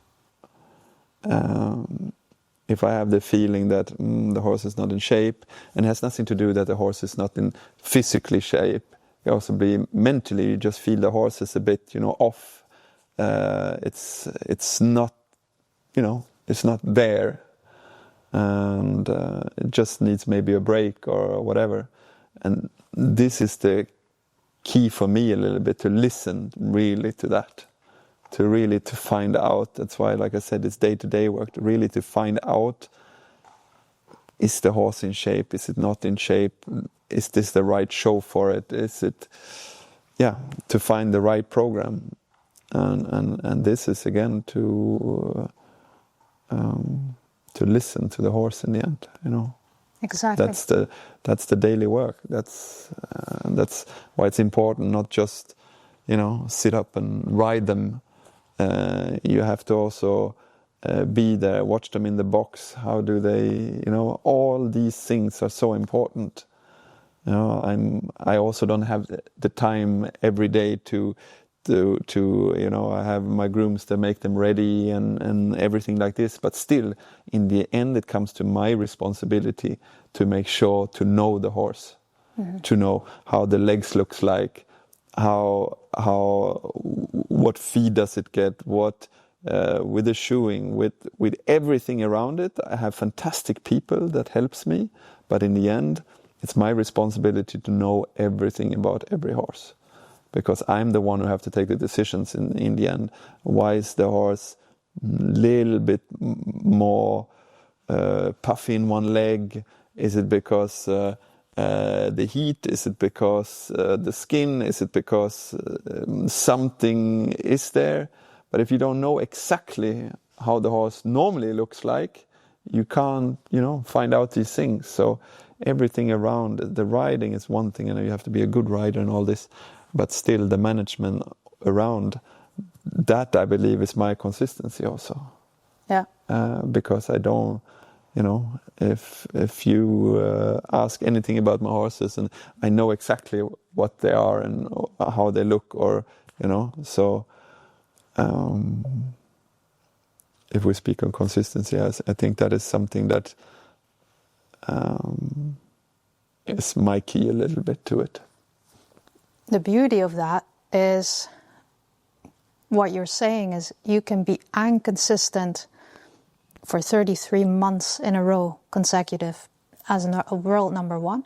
If I have the feeling that the horse is not in shape, and it has nothing to do that the horse is not in physically shape, you also be mentally, you just feel the horse is a bit, you know, off. It's not, you know, it's not there, and it just needs maybe a break or whatever. And this is the key for me a little bit, to listen really to that, to find out. That's why, like I said, it's day-to-day work, really to find out, is the horse in shape? Is it not in shape? Is this the right show for it? Is it, to find the right program. And this is again to listen to the horse in the end, you know. Exactly. That's the daily work. That's why it's important, not just, you know, sit up and ride them. You have to also be there, watch them in the box. How do they, you know, all these things are so important. You know, I also don't have the time every day to you know, I have my grooms that make them ready and everything like this, but still in the end it comes to my responsibility to make sure to know the horse, to know how the legs looks like, how what feed does it get, what with the shoeing, with everything around it. I have fantastic people that helps me, but in the end it's my responsibility to know everything about every horse. Because I'm the one who have to take the decisions in the end. Why is the horse a little bit more puffy in one leg? Is it because the heat? Is it because the skin? Is it because something is there? But if you don't know exactly how the horse normally looks like, you can't, you know, find out these things. So everything around the riding is one thing, and you have to be a good rider and all this. But still, the management around that, I believe, is my consistency also. Yeah. Because I don't, you know, if you ask anything about my horses, and I know exactly what they are and how they look, or, you know, so if we speak on consistency, I think that is something that is my key a little bit to it. The beauty of that is, what you're saying is, you can be inconsistent for 33 months in a row consecutive as a world number one,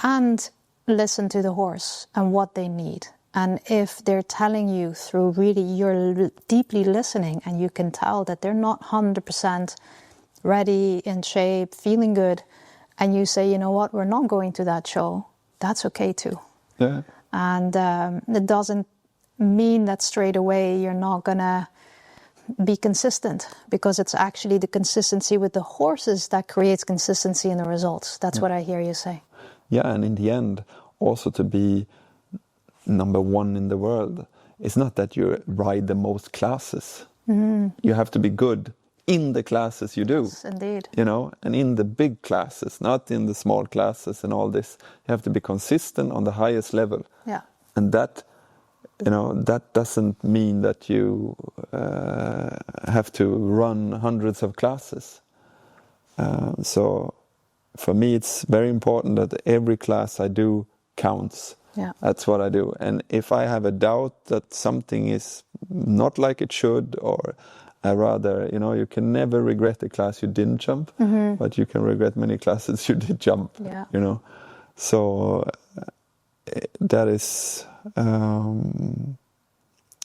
and listen to the horse and what they need. And if they're telling you through really, you're deeply listening, and you can tell that they're not 100% ready, in shape, feeling good, and you say, you know what, we're not going to that show, that's okay too. Yeah. And it doesn't mean that straight away you're not going to be consistent, because it's actually the consistency with the horses that creates consistency in the results. That's what I hear you say. Yeah, and in the end, also to be number one in the world, it's not that you ride the most classes. Mm-hmm. You have to be good in the classes you do. Yes, indeed. You know, and in the big classes, not in the small classes and all this. You have to be consistent on the highest level. Yeah. And that, you know, that doesn't mean that you have to run hundreds of classes. So for me, it's very important that every class I do counts. Yeah. That's what I do. And if I have a doubt that something is not like it should, or I rather, you can never regret a class you didn't jump, but you can regret many classes you did jump, So that is,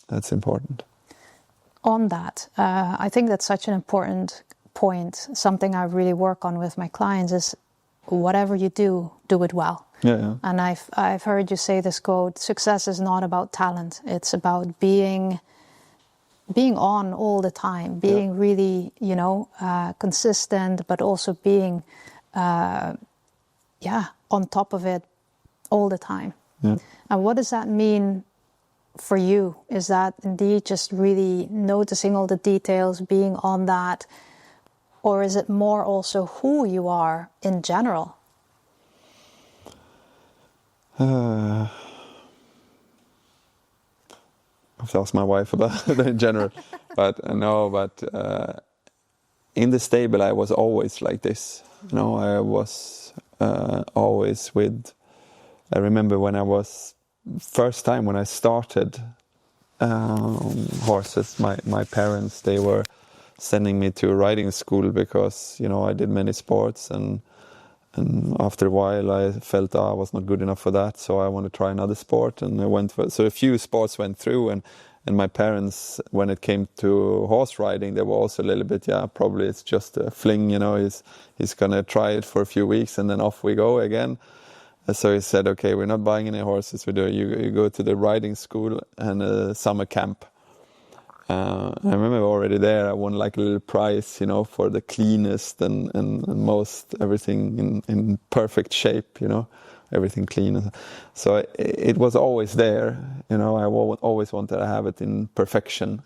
that's important. On that, I think that's such an important point. Something I really work on with my clients is whatever you do, do it well. Yeah. And I've heard you say this quote: success is not about talent. It's about being on all the time, being really, consistent, but also being, on top of it all the time. Yeah. And what does that mean for you? Is that indeed just really noticing all the details, being on that? Or is it more also who you are in general? I have to ask my wife about it in general. But in the stable I was always like this. I was always with... I remember when I was... First time when I started horses, my parents, they were sending me to riding school because, I did many sports, and after a while I felt I was not good enough for that, so I want to try another sport, and I went for... So a few sports went through, and my parents, when it came to horse riding, they were also a little bit, probably it's just a fling, he's going to try it for a few weeks and then off we go again. So he said, okay, we're not buying any horses. You go to the riding school and a summer camp. I remember already there, I won like a little prize, for the cleanest and most everything in perfect shape, everything clean. So it was always there, I always wanted to have it in perfection.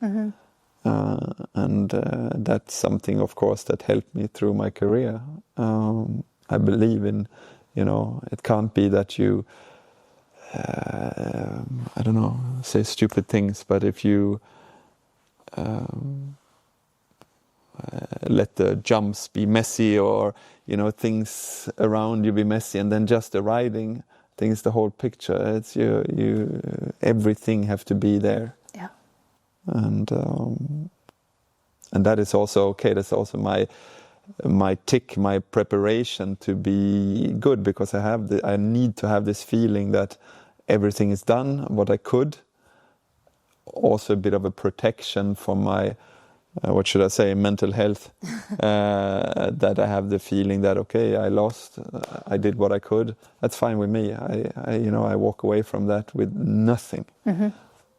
And that's something, of course, that helped me through my career. I believe in... it can't be that you, say stupid things, but if you let the jumps be messy, or, things around you be messy, and then just the riding, I think it's the whole picture. It's you everything have to be there. Yeah. And that is also okay. That's also my tick, my preparation to be good, because I need to have this feeling that everything is done, what I could. Also a bit of a protection for my, mental health. That I have the feeling that, okay, I lost, I did what I could. That's fine with me. I walk away from that with nothing.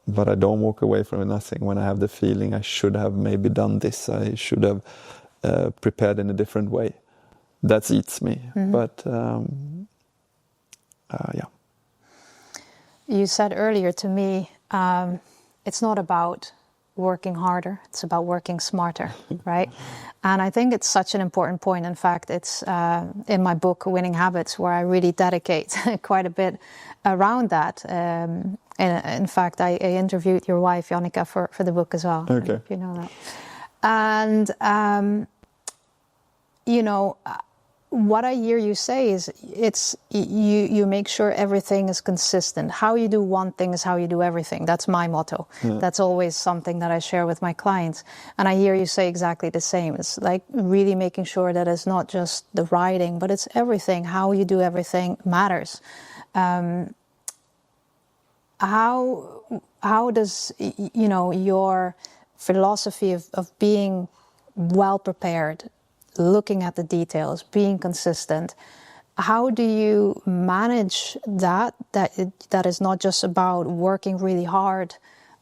But I don't walk away from nothing when I have the feeling I should have maybe done this. I should have prepared in a different way. That eats me. But You said earlier to me, it's not about working harder, it's about working smarter, right? And I think it's such an important point. In fact, it's in my book, Winning Habits, where I really dedicate quite a bit around that. In fact, I interviewed your wife, Jannica, for the book as well. Okay. If you know that. And, what I hear you say is it's you make sure everything is consistent. How you do one thing is how you do everything. That's my motto. Yeah. That's always something that I share with my clients. And I hear you say exactly the same. It's like really making sure that it's not just the riding, but it's everything. How you do everything matters. How does, your philosophy of being well prepared, looking at the details, being consistent, how do you manage that is not just about working really hard,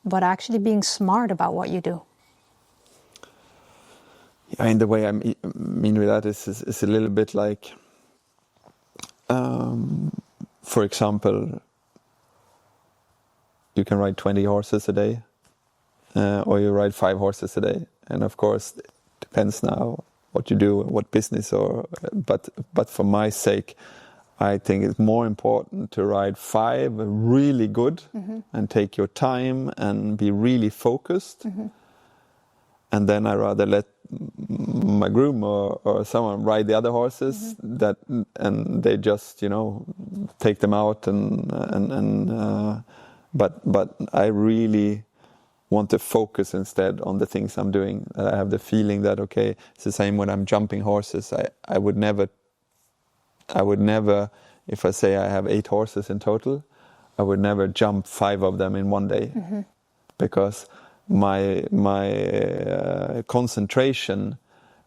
but actually being smart about what you do? Yeah, in the way I mean with that is a little bit like, for example, you can ride 20 horses a day, or you ride 5 horses a day. And of course, it depends now what you do, what business, but for my sake, I think it's more important to ride 5 really good and take your time and be really focused. and then I rather let my groom or someone ride the other horses and they just take them out but I really want to focus instead on the things I'm doing. I have the feeling that it's the same when I'm jumping horses. I would never, if I say I have 8 horses in total, I would never jump 5 of them in one day, because my concentration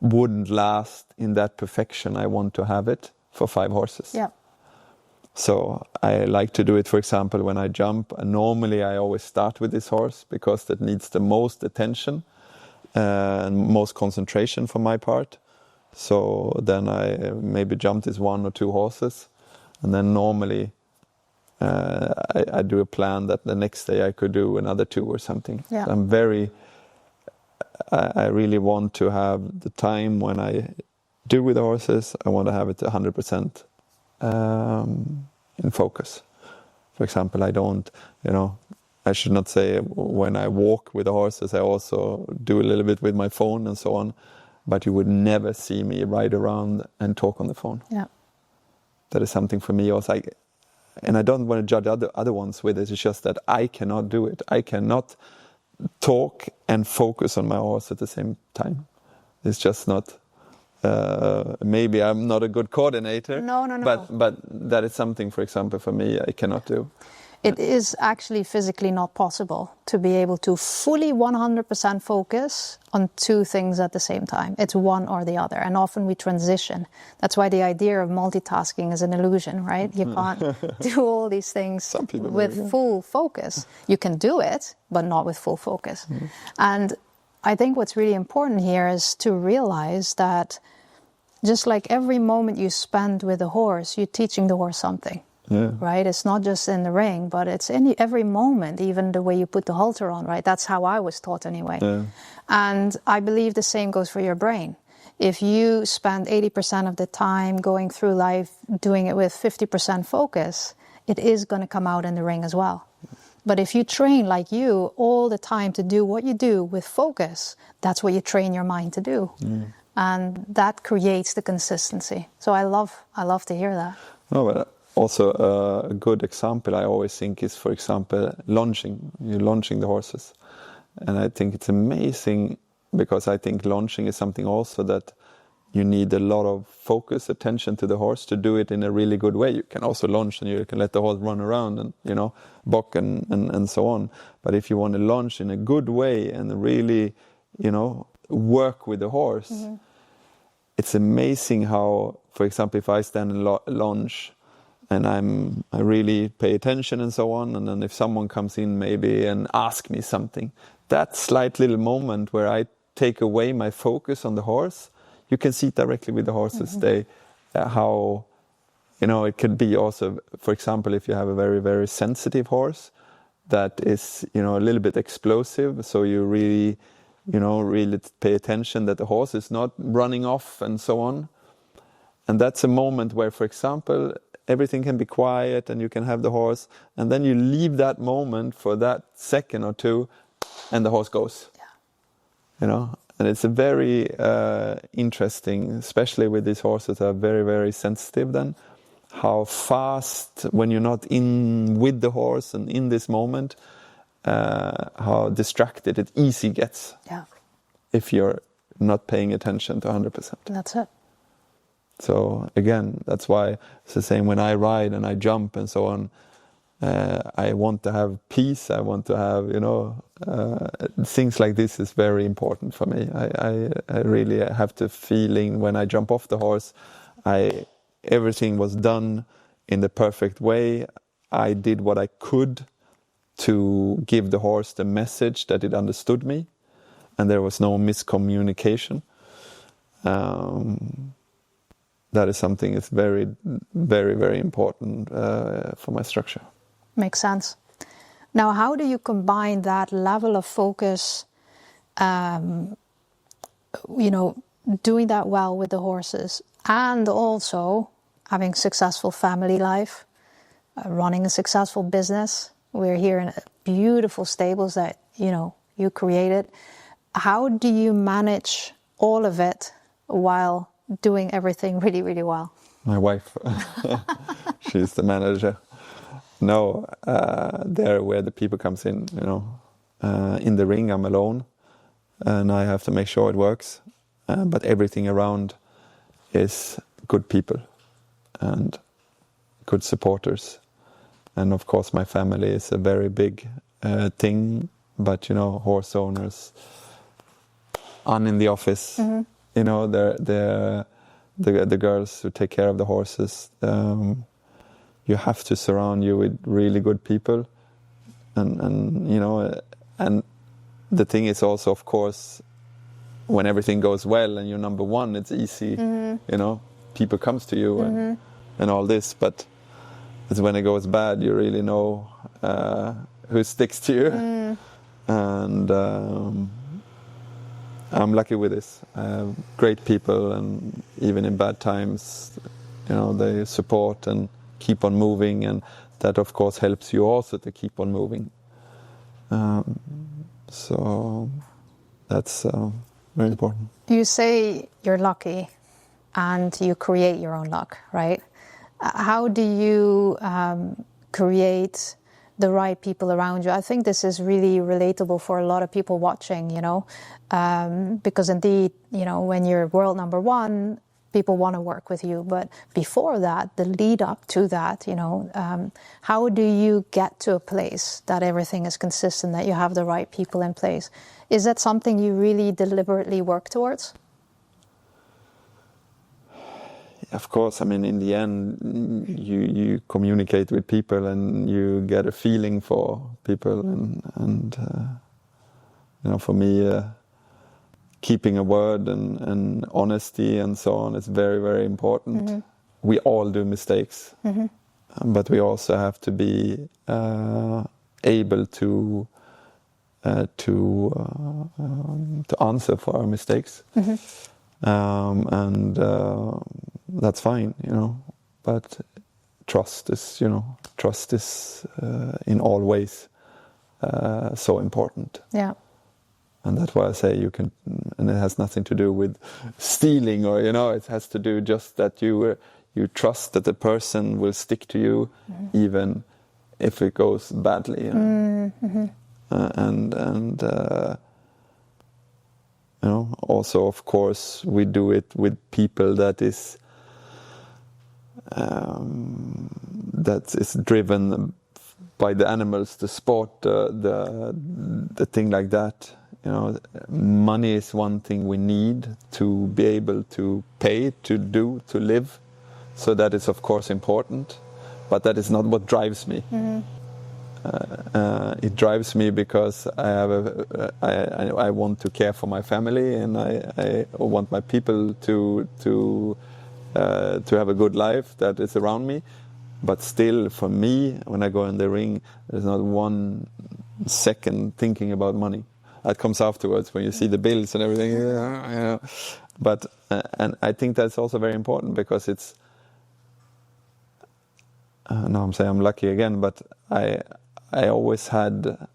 wouldn't last in that perfection I want to have it for 5 horses. Yeah. So I like to do it, for example, when I jump. Normally I always start with this horse because that needs the most attention and most concentration for my part. So then I maybe jump this 1 or 2 horses, and then normally I do a plan that the next day I could do another 2 or something. Yeah. So I really want to have the time when I do with the horses, I want to have it 100% in focus. For example, I don't, I should not say when I walk with the horses, I also do a little bit with my phone and so on, but you would never see me ride around and talk on the phone. Yeah. That is something for me also. And I don't want to judge other ones with it. It's just that I cannot do it. I cannot talk and focus on my horse at the same time. It's just not. Maybe I'm not a good coordinator. No. But that is something, for example, for me, I cannot do. It is actually physically not possible to be able to fully 100% focus on 2 things at the same time. It's one or the other, and often we transition. That's why the idea of multitasking is an illusion, right? You can't do all these things with full focus. You can do it, but not with full focus. And I think what's really important here is to realize that just like every moment you spend with a horse, you're teaching the horse something. Yeah. Right? It's not just in the ring, but it's in every moment, even the way you put the halter on, right? That's how I was taught anyway. Yeah. And I believe the same goes for your brain. If you spend 80% of the time going through life doing it with 50% focus, it is going to come out in the ring as well. But if you train like you all the time to do what you do with focus, that's what you train your mind to do. Mm. And that creates the consistency. So I love to hear that. No, but also a good example I always think is, for example, launching. You're launching the horses. And I think it's amazing because I think launching is something also that you need a lot of focus, attention to the horse to do it in a really good way. You can also launch and you can let the horse run around and, buck and so on. But if you want to launch in a good way and really, work with the horse, mm-hmm. It's amazing how, for example, if I stand and launch and I really pay attention and so on, and then if someone comes in maybe and asks me something, that slight little moment where I take away my focus on the horse, you can see directly with the horses, mm-hmm. How, it could be also, for example, if you have a very, very sensitive horse that is, a little bit explosive, so you really, really pay attention that the horse is not running off and so on. And that's a moment where, for example, everything can be quiet and you can have the horse, and then you leave that moment for that second or two and the horse goes. Yeah. And it's a very interesting, especially with these horses that are very, very sensitive then, how fast, when you're not in with the horse and in this moment, how distracted it easy gets. Yeah. If you're not paying attention to 100%. That's it. So again, that's why it's the same when I ride and I jump and so on. I want to have peace. I want to have, things like this is very important for me. I really have the feeling when I jump off the horse, everything was done in the perfect way. I did what I could to give the horse the message that it understood me, and there was no miscommunication. That is something that's very, very, very important for my structure. Makes sense. Now, how do you combine that level of focus, doing that well with the horses, and also having successful family life, running a successful business? We're here in beautiful stables that, you created. How do you manage all of it while doing everything really, really well? My wife, she's the manager. No, there where the people comes in, in the ring I'm alone, and I have to make sure it works. But everything around is good people and good supporters. And of course my family is a very big thing, but horse owners, on in the office, they're the girls who take care of the horses. You have to surround you with really good people, and the thing is also, of course, when everything goes well and you're number one, it's easy. People comes to you and all this, but it's when it goes bad you really know who sticks to you. And I'm lucky with this. I have great people, and even in bad times, they support and keep on moving, and that of course helps you also to keep on moving. So that's very important. You say you're lucky and you create your own luck, right? How do you create the right people around you? I think this is really relatable for a lot of people watching, because indeed, when you're world number one, people want to work with you. But before that, the lead up to that, how do you get to a place that everything is consistent, that you have the right people in place? Is that something you really deliberately work towards? Of course, in the end, you communicate with people and you get a feeling for people, and for me, keeping a word and honesty and so on is very, very important. We all do mistakes, but we also have to be able to answer for our mistakes. And that's fine, but trust is in all ways so important. Yeah. And that's why I say you can, and it has nothing to do with stealing or, it has to do just that you trust that the person will stick to you even if it goes badly. Also, of course, we do it with people that is driven by the animals, the sport, the thing like that. Money is one thing we need to be able to pay, to live. So that is, of course, important, but that is not what drives me. It drives me because I want to care for my family, and I want my people to have a good life that is around me. But still, for me, when I go in the ring, there's not 1 second thinking about money. That comes afterwards when you see the bills and everything. But and I think that's also very important, because it's. Now I'm saying I'm lucky again, but I always have,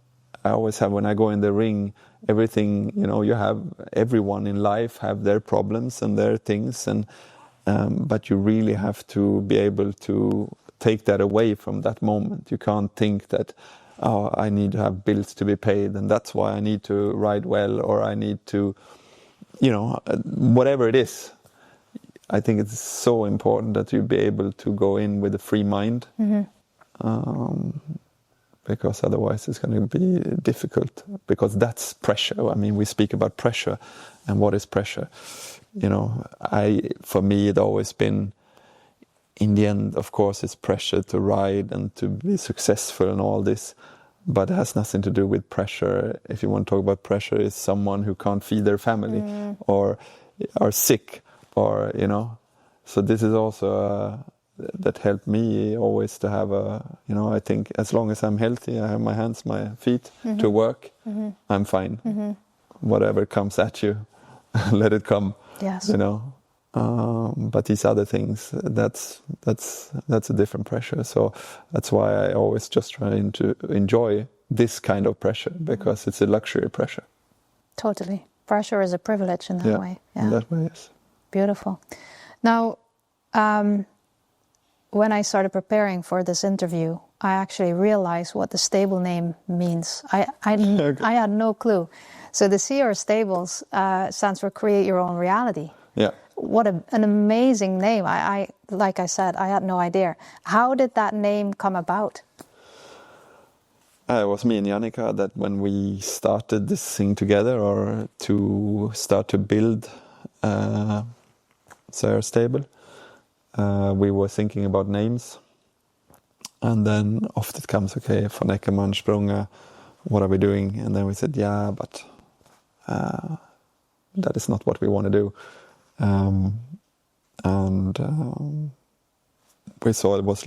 when I go in the ring, everything, you have, everyone in life have their problems and their things, and but you really have to be able to take that away from that moment. You can't think that, I need to have bills to be paid, and that's why I need to ride well, or I need to, whatever it is. I think it's so important that you be able to go in with a free mind. Because otherwise it's going to be difficult, because that's pressure. We speak about pressure, and what is pressure? For me, it's always been, in the end, of course, it's pressure to ride and to be successful and all this, but it has nothing to do with pressure. If you want to talk about pressure, it's someone who can't feed their family or are sick, or, so this is also that helped me always to have I think as long as I'm healthy, I have my hands, my feet to work, I'm fine. Whatever comes at you, let it come. Yes. But these other things, that's a different pressure. So that's why I always just try to enjoy this kind of pressure, because it's a luxury pressure. Totally. Pressure is a privilege in that way. Yeah, in that way, yes. Beautiful. Now, when I started preparing for this interview, I actually realized what the stable name means. I had no clue. So the CR Stables stands for Create Your Own Reality. Yeah. What an amazing name. I like I said, I had no idea. How did that name come about? It was me and Jannica that when we started this thing together, or to start to build CR Stable, we were thinking about names. And then off it comes, okay, von Eckermann, Sprunga, what are we doing? And then we said, yeah, but that is not what we want to do. We saw it was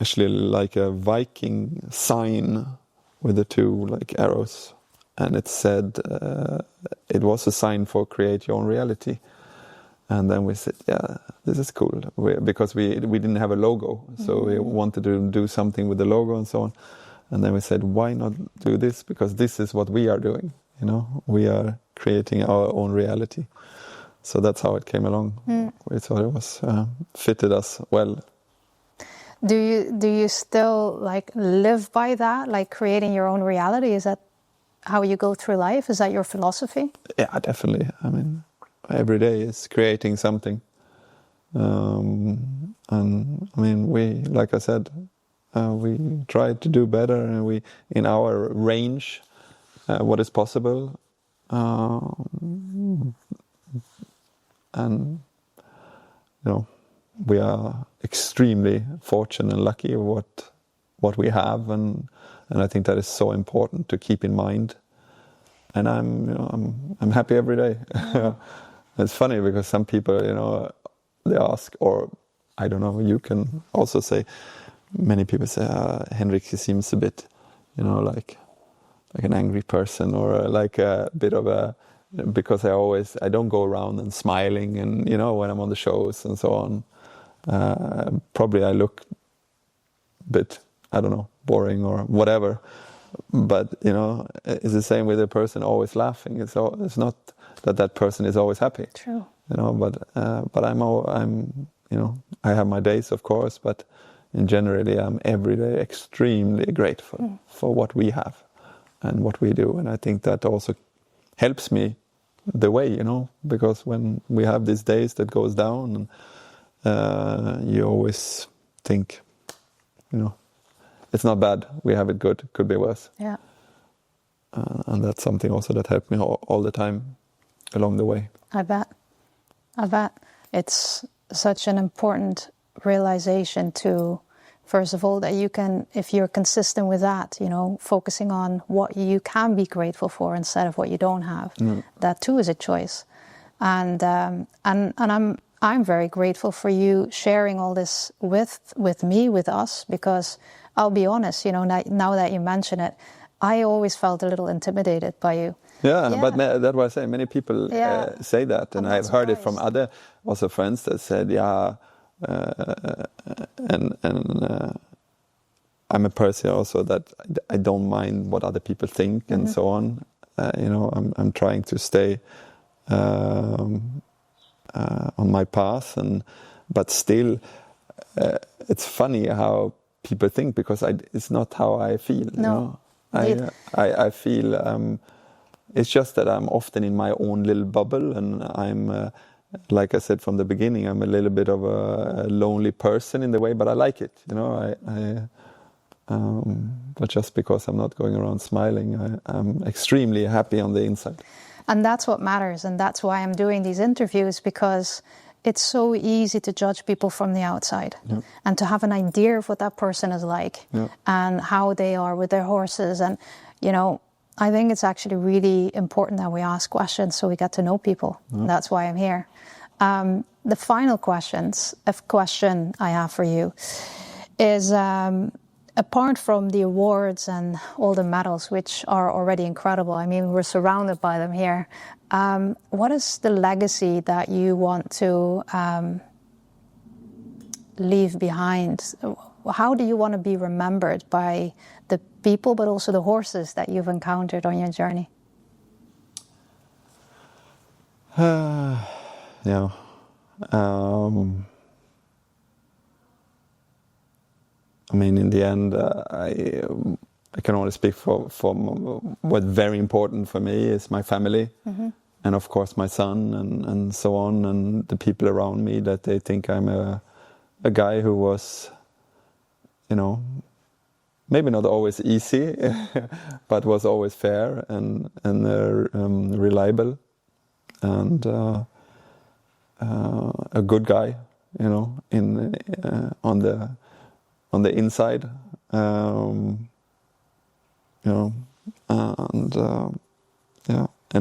actually like a Viking sign with the two like arrows, and it said it was a sign for Create Your Own Reality. And then we said, yeah, this is cool, because we didn't have a logo, so we wanted to do something with the logo and so on. And then we said, why not do this? Because this is what we are doing. We are creating our own reality. So that's how it came along. We thought it was fitted us well. Do you still live by that, like creating your own reality? Is that how you go through life? Is that your philosophy? Yeah, definitely. I mean, every day is creating something. And I mean, like I said, we try to do better, and we, in our range, what is possible. And we are extremely fortunate and lucky what we have, and I think that is so important to keep in mind. And I'm happy every day. It's funny because some people, they ask, or I don't know, you can also say, many people say, Henrik seems a bit, like an angry person, or like a bit of a, because I don't go around and smiling, and when I'm on the shows and so on, probably I look a bit, I don't know, boring or whatever. But it's the same with a person always laughing. It's not that person is always happy. True. But I'm I have my days, of course, but in generally I'm every day extremely grateful for what we have and what we do, and I think that also helps me the way, because when we have these days that goes down, you always think, it's not bad, we have it good, could be worse. Yeah. And that's something also that helped me all the time along the way. I bet. It's such an important realization to, first of all, that you can, if you're consistent with that, focusing on what you can be grateful for instead of what you don't have, that too is a choice. And I'm very grateful for you sharing all this with me, with us, because I'll be honest, now that you mention it, I always felt a little intimidated by you. Yeah. But that's why I say many people say that, and I've heard it from other also friends that said, and I'm a person also that I don't mind what other people think and so on. I'm trying to stay on my path, but still, it's funny how people think, because it's not how I feel. No. I feel it's just that I'm often in my own little bubble, and I'm like I said from the beginning, I'm a little bit of a lonely person in the way, but I like it. But just because I'm not going around smiling, I'm extremely happy on the inside. And that's what matters, and that's why I'm doing these interviews, because it's so easy to judge people from the outside and to have an idea of what that person is like and how they are with their horses. And, I think it's actually really important that we ask questions so we get to know people. That's why I'm here. The final question I have for you is, apart from the awards and all the medals, which are already incredible, I mean, we're surrounded by them here, what is the legacy that you want to leave behind? How do you want to be remembered by the people, but also the horses that you've encountered on your journey? Yeah. I mean, in the end, I can only speak for what's very important for me is my family, and of course my son, and so on, and the people around me, that they think I'm a guy who was, maybe not always easy, but was always fair and reliable, and a good guy, on the inside, and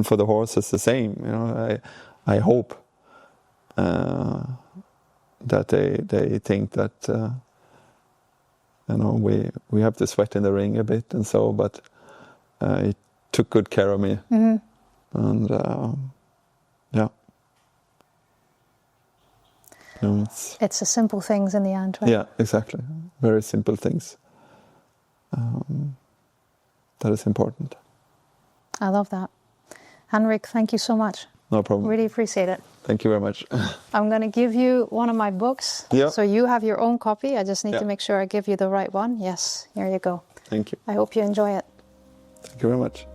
for the horses the same. I hope that they think that we have to sweat in the ring a bit and so, but he took good care of me, and yeah. It's the simple things in the end, right? Yeah, exactly. Very simple things. That is important. I love that. Henrik, thank you so much. No problem. Really appreciate it. Thank you very much. I'm going to give you one of my books. Yeah. So you have your own copy. I just need to make sure I give you the right one. Yes, here you go. Thank you. I hope you enjoy it. Thank you very much.